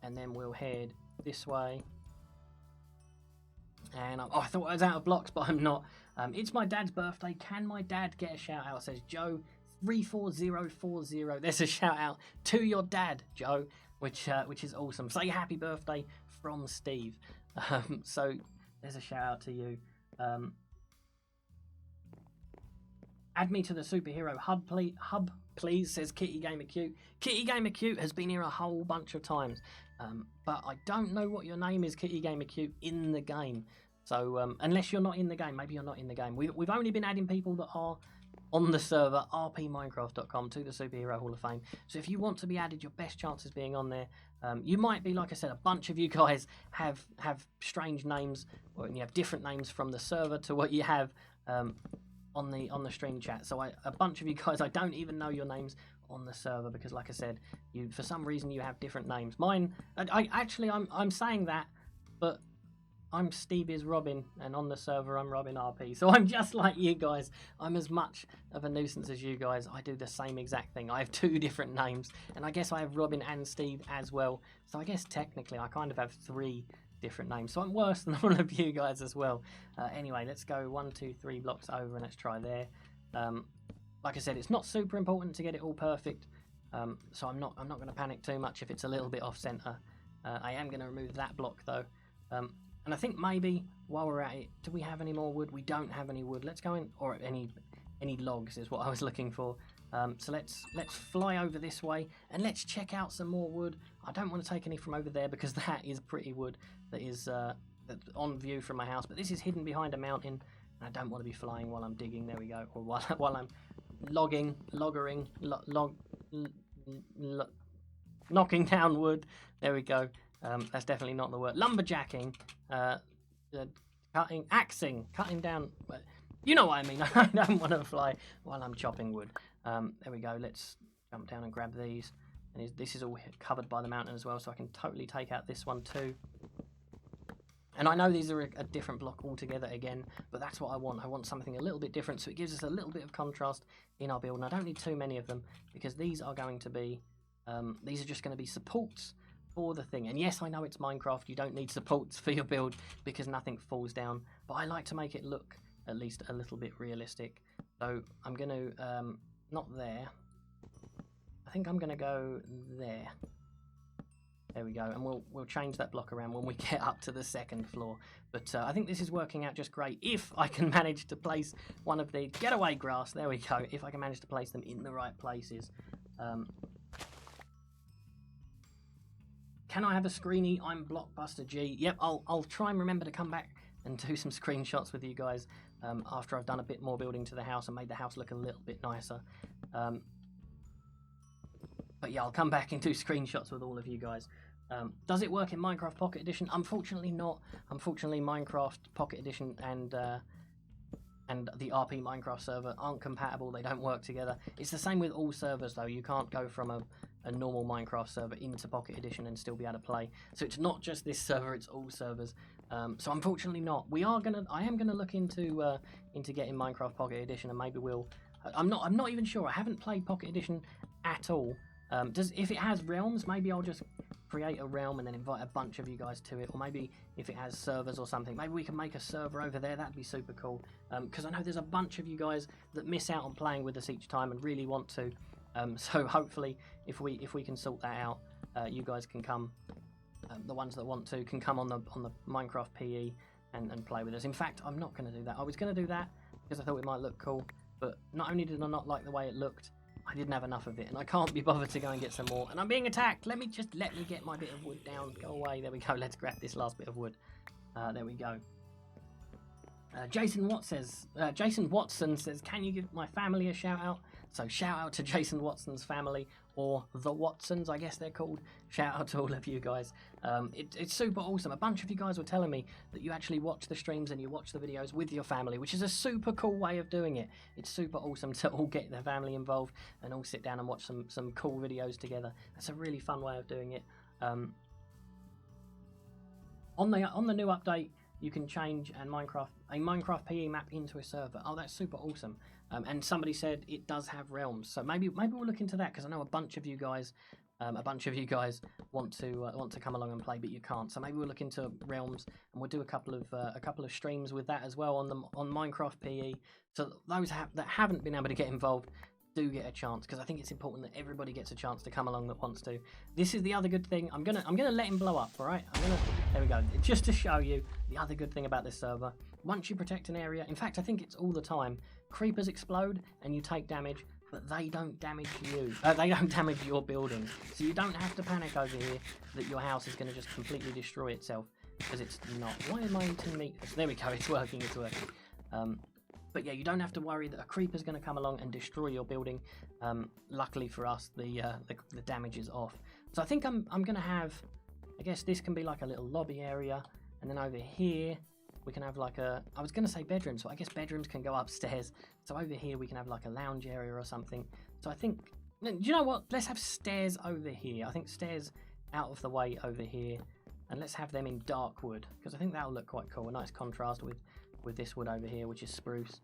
and then we'll head this way. And I thought I was out of blocks, but I'm not. It's my dad's birthday. Can my dad get a shout out? Says Joe 34040. There's a shout out to your dad, Joe, which is awesome. Say happy birthday from Steve. So there's a shout out to you. Add me to the superhero hub, please, says Kitty Gamer Cute. Kitty Gamer Cute has been here a whole bunch of times, but I don't know what your name is, Kitty Gamer Cute, in the game. So unless you're not in the game, maybe you're not in the game. We've only been adding people that are on the server rpminecraft.com to the Superhero Hall of Fame. So if you want to be added, your best chance is being on there. You might be, like I said, a bunch of you guys have strange names, or you have different names from the server to what you have on the stream chat. So a bunch of you guys, I don't even know your names on the server, because like I said, you for some reason you have different names. Mine, I'm saying that, but I'm Steve is Robin, and on the server I'm Robin RP. So I'm just like you guys. I'm as much of a nuisance as you guys. I do the same exact thing. I have two different names, and I guess I have Robin and Steve as well. So I guess technically I kind of have three different names. So I'm worse than all of you guys as well. Anyway, let's go 1, 2, 3 blocks over, and let's try there. Like I said, it's not super important to get it all perfect. So I'm not going to panic too much if it's a little bit off center. I am going to remove that block though. And I think maybe while we're at it, do we have any more wood? We don't have any wood. Let's go in, or any logs is what I was looking for. So let's fly over this way and let's check out some more wood. I don't want to take any from over there because that is pretty wood that is that's on view from my house. But this is hidden behind a mountain, and I don't want to be flying while I'm digging. There we go. Or while I'm knocking down wood. There we go. That's definitely not the word. Lumberjacking, cutting down. You know what I mean. I don't want to fly while I'm chopping wood. There we go. Let's jump down and grab these. And this is all covered by the mountain as well, so I can totally take out this one too. And I know these are a different block altogether again, but that's what I want. I want something a little bit different, so it gives us a little bit of contrast in our build. And I don't need too many of them, because these are going to be, these are just going to be supports for the thing. And yes, I know it's Minecraft, you don't need supports for your build because nothing falls down, but I like to make it look at least a little bit realistic. So I'm going to, not there, I think I'm going to go there. There we go, and we'll change that block around when we get up to the second floor. But I think this is working out just great. If I can manage to place one of the getaway grass, there we go, if I can manage to place them in the right places. Can I have a screeny? I'm Blockbuster G. Yep, I'll try and remember to come back and do some screenshots with you guys after I've done a bit more building to the house and made the house look a little bit nicer. But yeah, I'll come back and do screenshots with all of you guys. Does it work in Minecraft Pocket Edition? Unfortunately not. Unfortunately, Minecraft Pocket Edition and the RP Minecraft server aren't compatible. They don't work together. It's the same with all servers though. You can't go from a normal Minecraft server into Pocket Edition and still be able to play. So it's not just this server, it's all servers. So unfortunately not. I am gonna look into getting Minecraft Pocket Edition, and maybe we'll. I'm not even sure. I haven't played Pocket Edition at all. If it has realms, maybe I'll just create a realm and then invite a bunch of you guys to it. Or maybe if it has servers or something, maybe we can make a server over there. That'd be super cool. Because I know there's a bunch of you guys that miss out on playing with us each time and really want to. So hopefully, if we can sort that out, you guys can come. The ones that want to can come on the Minecraft PE and play with us. In fact, I'm not going to do that. I was going to do that because I thought it might look cool. But not only did I not like the way it looked, I didn't have enough of it, and I can't be bothered to go and get some more. And I'm being attacked. Let me get my bit of wood down. Go away. There we go. Let's grab this last bit of wood. There we go. Jason Watson says, "Can you give my family a shout out?" So shout out to Jason Watson's family, or the Watsons, I guess they're called. Shout out to all of you guys. It's super awesome. A bunch of you guys were telling me that you actually watch the streams and you watch the videos with your family, which is a super cool way of doing it. It's super awesome to all get their family involved and all sit down and watch some cool videos together. That's a really fun way of doing it. On the new update, you can change a Minecraft PE map into a server. Oh, that's super awesome. And somebody said it does have realms, so maybe we'll look into that, because I know a bunch of you guys want to come along and play, but you can't. So maybe we'll look into realms, and we'll do a couple of streams with that as well on Minecraft PE. So those that haven't been able to get involved do get a chance, because I think it's important that everybody gets a chance to come along that wants to. This is the other good thing. I'm gonna let him blow up. All right. There we go. Just to show you the other good thing about this server. Once you protect an area, in fact, I think it's all the time. Creepers explode and you take damage, but they don't damage you. They don't damage your building, so you don't have to panic over here that your house is going to just completely destroy itself, because it's not. Why am I eating meat? There we go. It's working. It's working. But yeah, you don't have to worry that a creeper's going to come along and destroy your building. Luckily for us, the damage is off. So I think I'm going to have, I guess this can be like a little lobby area, and then over here we can have like I was going to say bedrooms, so I guess bedrooms can go upstairs. So over here we can have like a lounge area or something. So I think, do you know what? Let's have stairs over here. I think stairs out of the way over here, and let's have them in dark wood, because I think that'll look quite cool. A nice contrast with this wood over here, which is spruce.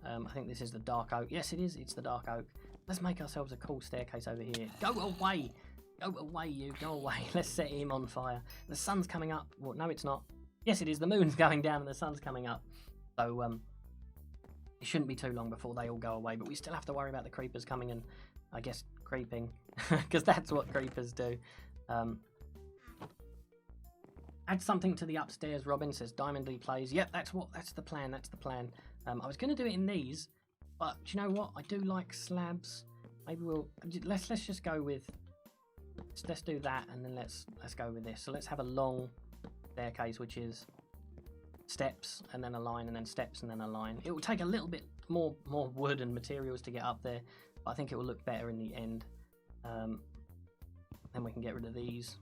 I think this is the dark oak. Yes, it is. It's the dark oak. Let's make ourselves a cool staircase over here. Go away! Go away, you. Go away. Let's set him on fire. The sun's coming up. Well, no, it's not. Yes, it is. The moon's going down and the sun's coming up. So, it shouldn't be too long before they all go away. But we still have to worry about the creepers coming and, I guess, creeping. Because that's what creepers do. Add something to the upstairs, Robin says. Diamond D plays. Yep, that's the plan. That's the plan. I was going to do it in these, but do you know what? I do like slabs. Maybe let's just go with, let's do that, and then let's go with this. So let's have a long staircase, which is steps and then a line, and then steps and then a line. It will take a little bit more wood and materials to get up there, but I think it will look better in the end. Then we can get rid of these.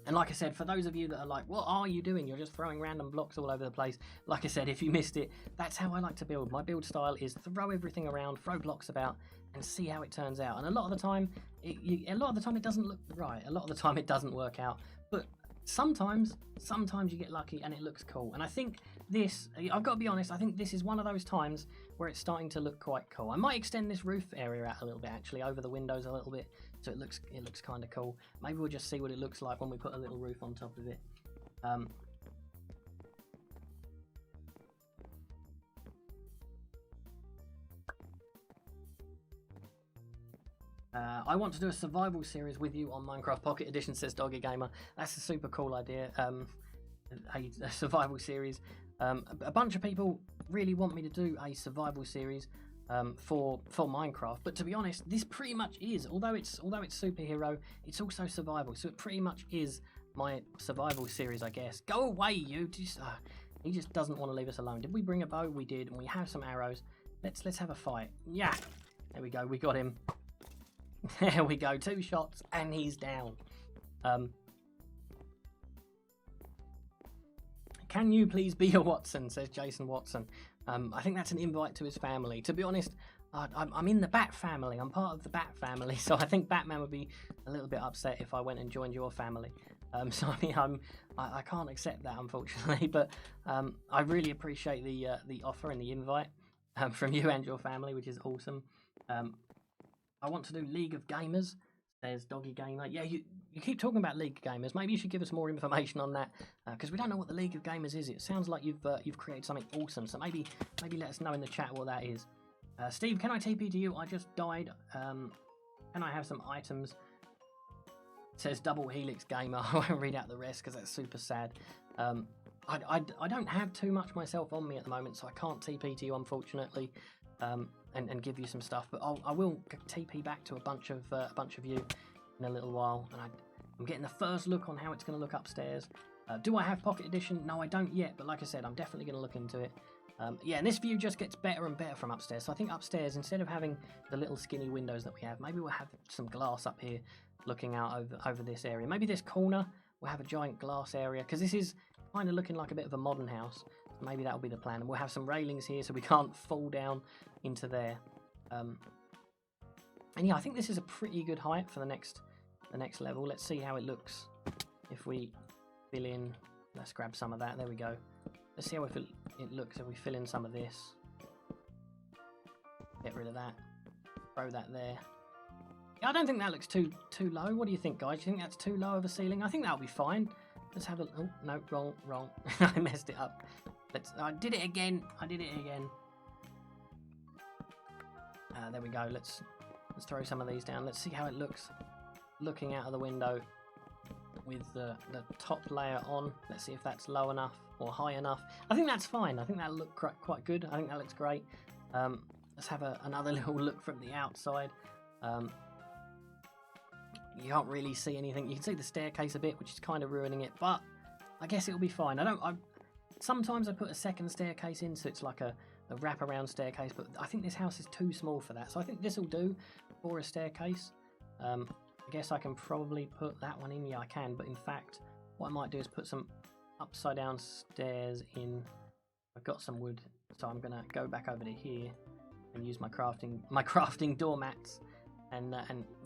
And like I said, for those of you that are like, what are you doing? You're just throwing random blocks all over the place. Like I said, if you missed it, that's how I like to build. My build style is throw everything around, throw blocks about, and see how it turns out. And a lot of the time, it doesn't look right. A lot of the time, it doesn't work out. But sometimes you get lucky and it looks cool. And I think this, I've got to be honest, I think this is one of those times where it's starting to look quite cool. I might extend this roof area out a little bit, actually, over the windows a little bit, so it looks kind of cool. Maybe we'll just see what it looks like when we put a little roof on top of it. I want to do a survival series with you on Minecraft Pocket Edition, says Doggy Gamer. That's a super cool idea. A survival series. A bunch of people really want me to do a survival series for Minecraft, but to be honest, this pretty much is. Although it's superhero, it's also survival. So it pretty much is my survival series, I guess. Go away, you! He just doesn't want to leave us alone. Did we bring a bow? We did, and we have some arrows. Let's have a fight. Yeah, there we go. We got him. There we go. 2 shots, and he's down. Can you please be a Watson, says Jason Watson. I think that's an invite to his family. To be honest, I'm in the Bat family. I'm part of the Bat family, so I think Batman would be a little bit upset if I went and joined your family. So I mean, I can't accept that, unfortunately. But I really appreciate the offer and the invite from you and your family, which is awesome. I want to do League of Gamers, says Doggy Gamer. Yeah, you keep talking about League of Gamers. Maybe you should give us more information on that, because we don't know what the League of Gamers is. It sounds like you've created something awesome. So maybe let us know in the chat what that is. Steve, can I TP to you? I just died. Can I have some items? It says Double Helix Gamer. I won't read out the rest because that's super sad. I don't have too much myself on me at the moment, so I can't TP to you, unfortunately. And give you some stuff, but I will TP back to a bunch of you in a little while, and I'm getting the first look on how it's going to look upstairs. Do I have Pocket Edition? No, I don't yet, but like I said, I'm definitely going to look into it. Yeah, and this view just gets better and better from upstairs. So I think upstairs, instead of having the little skinny windows that we have, maybe we'll have some glass up here looking out over this area. Maybe this corner will have a giant glass area, because this is kind of looking like a bit of a modern house. So maybe that'll be the plan. And we'll have some railings here so we can't fall down into there. And yeah, I think this is a pretty good height for the next level. Let's see how it looks if we fill in. Let's grab some of that. There we go. Let's see how it looks if we fill in some of this. Get rid of that. Throw that there. Yeah, I don't think that looks too low. What do you think, guys? Do you think that's too low of a ceiling? I think that'll be fine. Let's have a... Oh, no, wrong. I messed it up. I did it again. There we go. Let's throw some of these down. Let's see how it looks looking out of the window with the top layer on. Let's see if that's low enough or high enough. I think that's fine. I think that'll look quite good. I think that looks great. Let's have another little look from the outside. You can't really see anything. You can see the staircase a bit, which is kind of ruining it, but I guess it'll be fine. Sometimes I put a second staircase in, so it's like a wraparound staircase, but I think this house is too small for that. So I think this will do for a staircase. I guess I can probably put that one in. Yeah, I can, but in fact, what I might do is put some upside down stairs in. I've got some wood, so I'm gonna go back over to here and use my crafting doormats and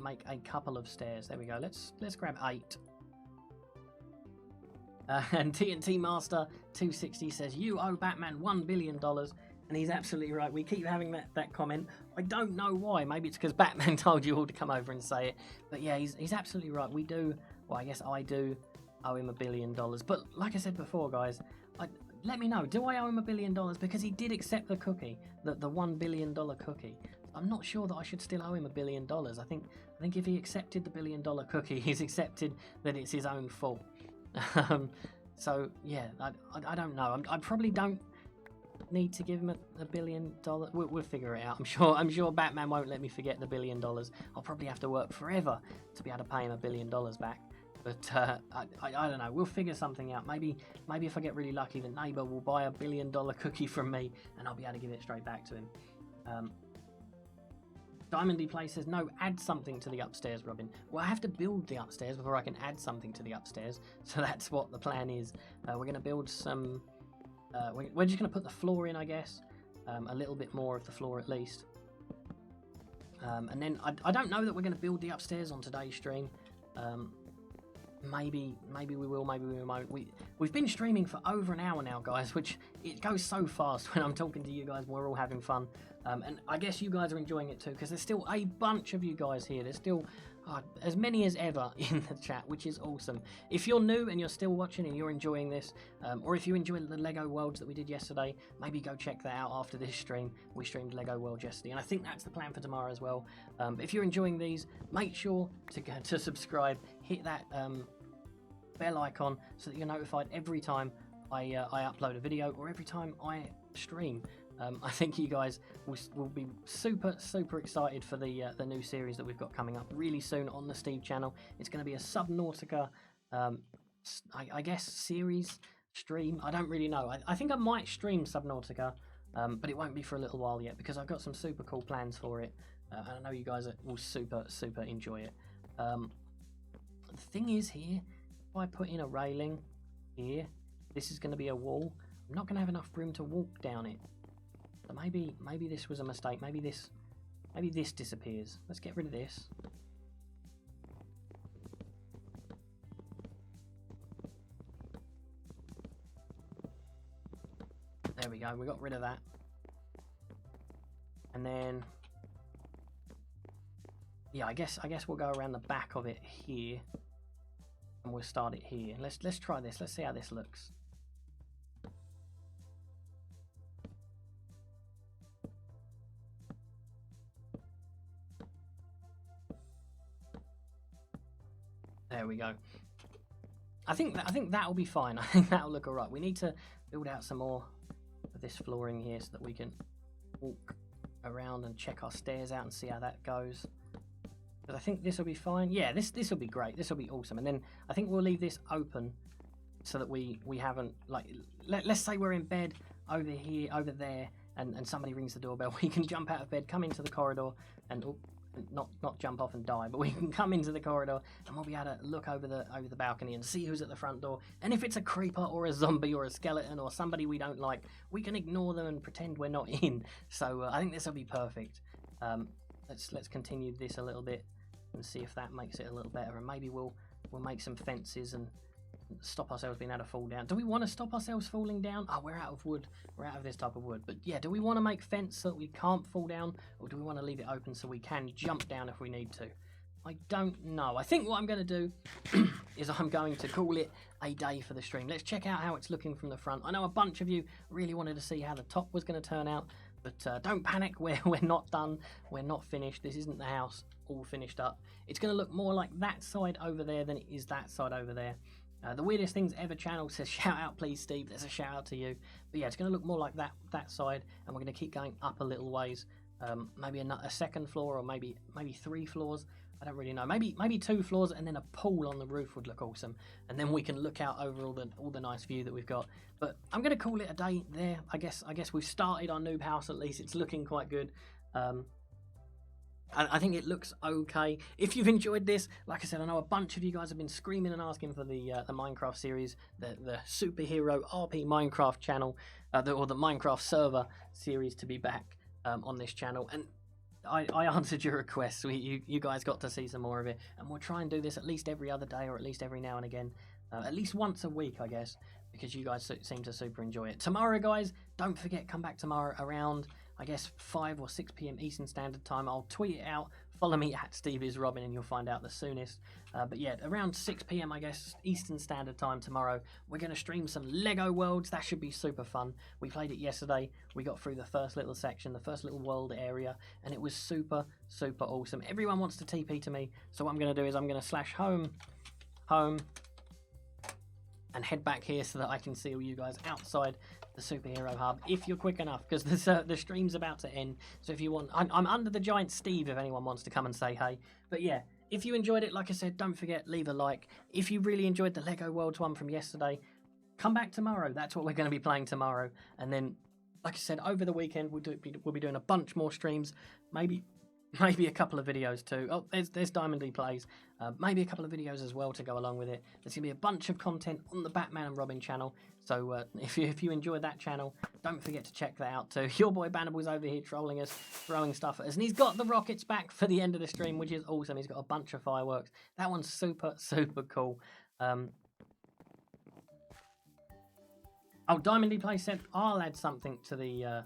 make a couple of stairs. There we go. Let's grab 8. And TNT Master 260 says, "You owe Batman $1 billion." And he's absolutely right. We keep having that comment. I don't know why. Maybe it's because Batman told you all to come over and say it. But yeah, he's absolutely right. We do, well, I guess I do owe him $1 billion. But like I said before, guys, let me know. Do I owe him $1 billion? Because he did accept the cookie, the $1 billion cookie. I'm not sure that I should still owe him $1 billion. I think if he accepted the $1 billion cookie, he's accepted that it's his own fault. So yeah, I don't know. I probably don't need to give him $1 billion. We'll figure it out. I'm sure Batman won't let me forget the $1 billion. I'll probably have to work forever to be able to pay him $1 billion back. But I don't know. We'll figure something out. Maybe if I get really lucky, the neighbour will buy $1 billion cookie from me, and I'll be able to give it straight back to him. Diamondy Play says, "No, add something to the upstairs, Robin." Well, I have to build the upstairs before I can add something to the upstairs. So that's what the plan is. We're going to build some... we're just going to put the floor in, I guess. A little bit more of the floor at least. And then I don't know that we're going to build the upstairs on today's stream. Maybe we will, maybe we won't. We've been streaming for over an hour now, guys, which it goes so fast when I'm talking to you guys. We're all having fun. And I guess you guys are enjoying it too, because there's still a bunch of you guys here. There's still as many as ever in the chat, which is awesome. If you're new and you're still watching and you're enjoying this, or if you enjoyed the Lego Worlds that we did yesterday, maybe go check that out after this stream. We streamed Lego World yesterday, and I think that's the plan for tomorrow as well. But if you're enjoying these, make sure to subscribe, hit that bell icon so that you're notified every time I upload a video or every time I stream. I think you guys will be super excited for the new series that we've got coming up really soon on the Steve channel. It's going to be a Subnautica, I guess, series stream. I don't really know. I think I might stream Subnautica, but it won't be for a little while yet because I've got some super cool plans for it, and I know you guys will super enjoy it. The thing is here, if I put in a railing here, this is going to be a wall. I'm not going to have enough room to walk down it. So maybe this was a mistake. Maybe this disappears. Let's get rid of this. There we go. We got rid of that. And then yeah, I guess we'll go around the back of it here, and we'll start it here. Let's try this. Let's see how this looks. There we go. I think that'll be fine. I think that'll look alright. We need to build out some more of this flooring here so that we can walk around and check our stairs out and see how that goes. But I think this will be fine. Yeah, this will be great. This will be awesome. And then I think we'll leave this open so that we haven't, like, let's say we're in bed over here, over there, and somebody rings the doorbell, we can jump out of bed, come into the corridor, and not jump off and die, but we can come into the corridor and we'll be able to look over the balcony and see who's at the front door. And if it's a creeper or a zombie or a skeleton or somebody we don't like, we can ignore them and pretend we're not in. So I think this will be perfect. Let's continue this a little bit and see if that makes it a little better. And maybe we'll make some fences and stop ourselves being able to fall down. Do we want to stop ourselves falling down? Oh, we're out of wood. We're out of this type of wood. But yeah, do we want to make fence so that we can't fall down? Or do we want to leave it open so we can jump down if we need to? I don't know. I think what I'm going to do is I'm going to call it a day for the stream. Let's check out how it's looking from the front. I know a bunch of you really wanted to see how the top was going to turn out. But don't panic, we're not done. We're not finished. This isn't the house all finished up. It's going to look more like that side over there than it is that side over there. The Weirdest Things Ever channel says, shout out please Steve, there's a shout out to you. But yeah, it's going to look more like that side, and we're going to keep going up a little ways. Maybe a second floor, or maybe 3 floors. I don't really know. Maybe 2 floors, and then a pool on the roof would look awesome. And then we can look out over all the nice view that we've got. But I'm going to call it a day there. I guess we've started our noob house at least. It's looking quite good. I think it looks okay. If you've enjoyed this, like I said, I know a bunch of you guys have been screaming and asking for the Minecraft series, the superhero RP Minecraft channel, or the Minecraft server series to be back on this channel. And I answered your requests. You guys got to see some more of it, and we'll try and do this at least every other day, or at least every now and again, at least once a week, I guess, because you guys seem to super enjoy it. Tomorrow, guys, don't forget, come back tomorrow around, I guess, 5 or 6 p.m. Eastern Standard Time. I'll tweet it out. Follow me at SteveIsRobin and you'll find out the soonest. But yeah, around 6 p.m. I guess Eastern Standard Time tomorrow, we're going to stream some Lego Worlds. That should be super fun. We played it yesterday. We got through the first little section, the first little world area, and it was super, super awesome. Everyone wants to TP to me, so what I'm going to do is I'm going to slash home, and head back here so that I can see all you guys outside the superhero hub, if you're quick enough, because the stream's about to end. So if you want, I'm under the giant Steve if anyone wants to come and say hey. But yeah, if you enjoyed it, like I said, don't forget, leave a like. If you really enjoyed the Lego Worlds one from yesterday, come back tomorrow. That's what we're going to be playing tomorrow. And then, like I said, over the weekend we'll be doing a bunch more streams, maybe a couple of videos too. Oh, there's Diamond D Plays. Maybe a couple of videos as well to go along with it. There's going to be a bunch of content on the Batman and Robin channel. So if you enjoyed that channel, don't forget to check that out too. Your boy Banable's over here trolling us, throwing stuff at us. And he's got the rockets back for the end of the stream, which is awesome. He's got a bunch of fireworks. That one's super, super cool. Oh, Diamond D Play said, I'll add something to the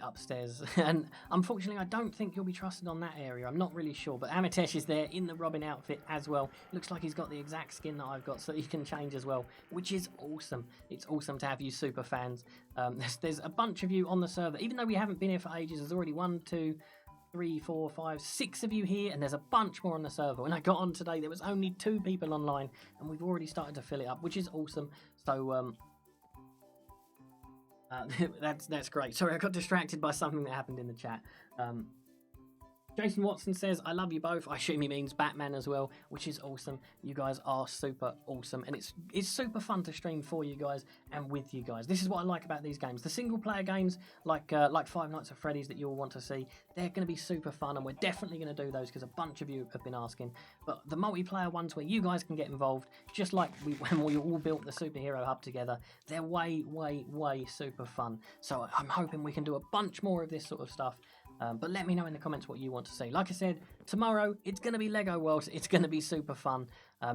upstairs, and unfortunately I don't think he'll be trusted on that area. I'm not really sure, but Amitesh is there in the Robin outfit as well. Looks like he's got the exact skin that I've got, so he can change as well, which is awesome. It's awesome to have you super fans. There's a bunch of you on the server, even though we haven't been here for ages. There's already 1, 2, 3, 4, 5, 6 of you here, and there's a bunch more on the server. When I got on today, there was only 2 people online, and we've already started to fill it up, which is awesome. So that's great. Sorry, I got distracted by something that happened in the chat. Jason Watson says, I love you both. I assume he means Batman as well, which is awesome. You guys are super awesome, and it's super fun to stream for you guys and with you guys. This is what I like about these games. The single player games, like Five Nights at Freddy's that you'll want to see, they're going to be super fun, and we're definitely going to do those because a bunch of you have been asking. But the multiplayer ones where you guys can get involved, just like when we all built the superhero hub together, they're way, way, way super fun. So I'm hoping we can do a bunch more of this sort of stuff. But let me know in the comments what you want to see. Like I said, tomorrow it's going to be Lego Worlds. It's going to be super fun.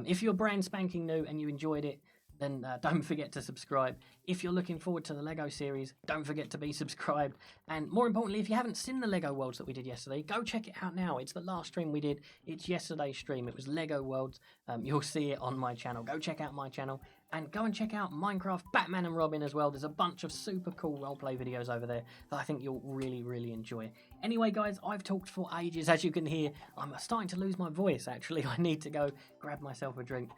If you're brand spanking new and you enjoyed it, then don't forget to subscribe. If you're looking forward to the Lego series, don't forget to be subscribed. And more importantly, if you haven't seen the Lego Worlds that we did yesterday, go check it out now. It's the last stream we did. It's yesterday's stream. It was Lego Worlds. You'll see it on my channel. Go check out my channel. And go and check out Minecraft Batman and Robin as well. There's a bunch of super cool roleplay videos over there that I think you'll really, really enjoy. Anyway, guys, I've talked for ages. As you can hear, I'm starting to lose my voice, actually. I need to go grab myself a drink.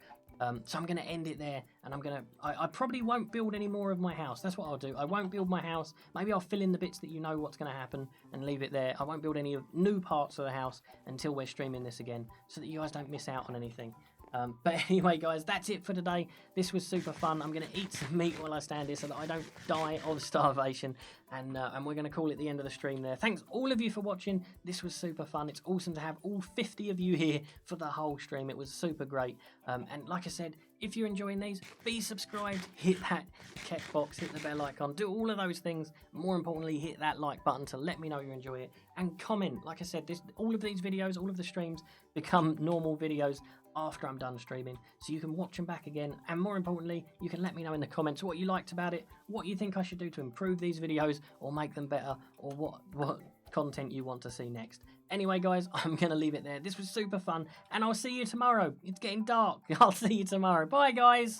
So I'm going to end it there, and I probably won't build any more of my house. That's what I'll do. I won't build my house. Maybe I'll fill in the bits that you know what's going to happen and leave it there. I won't build any new parts of the house until we're streaming this again, so that you guys don't miss out on anything. But anyway, guys, that's it for today. This was super fun. I'm going to eat some meat while I stand here so that I don't die of starvation. And we're going to call it the end of the stream there. Thanks all of you for watching. This was super fun. It's awesome to have all 50 of you here for the whole stream. It was super great. And like I said, if you're enjoying these, be subscribed, hit that checkbox, hit the bell icon, do all of those things. More importantly, hit that like button to let me know you enjoy it. And comment. Like I said, all of these videos, all of the streams become normal videos after I'm done streaming, so you can watch them back again, and more importantly, you can let me know in the comments what you liked about it, what you think I should do to improve these videos or make them better, or what content you want to see next. Anyway, guys, I'm gonna leave it there. This was super fun, and I'll see you tomorrow. It's getting dark. I'll see you tomorrow. Bye, guys.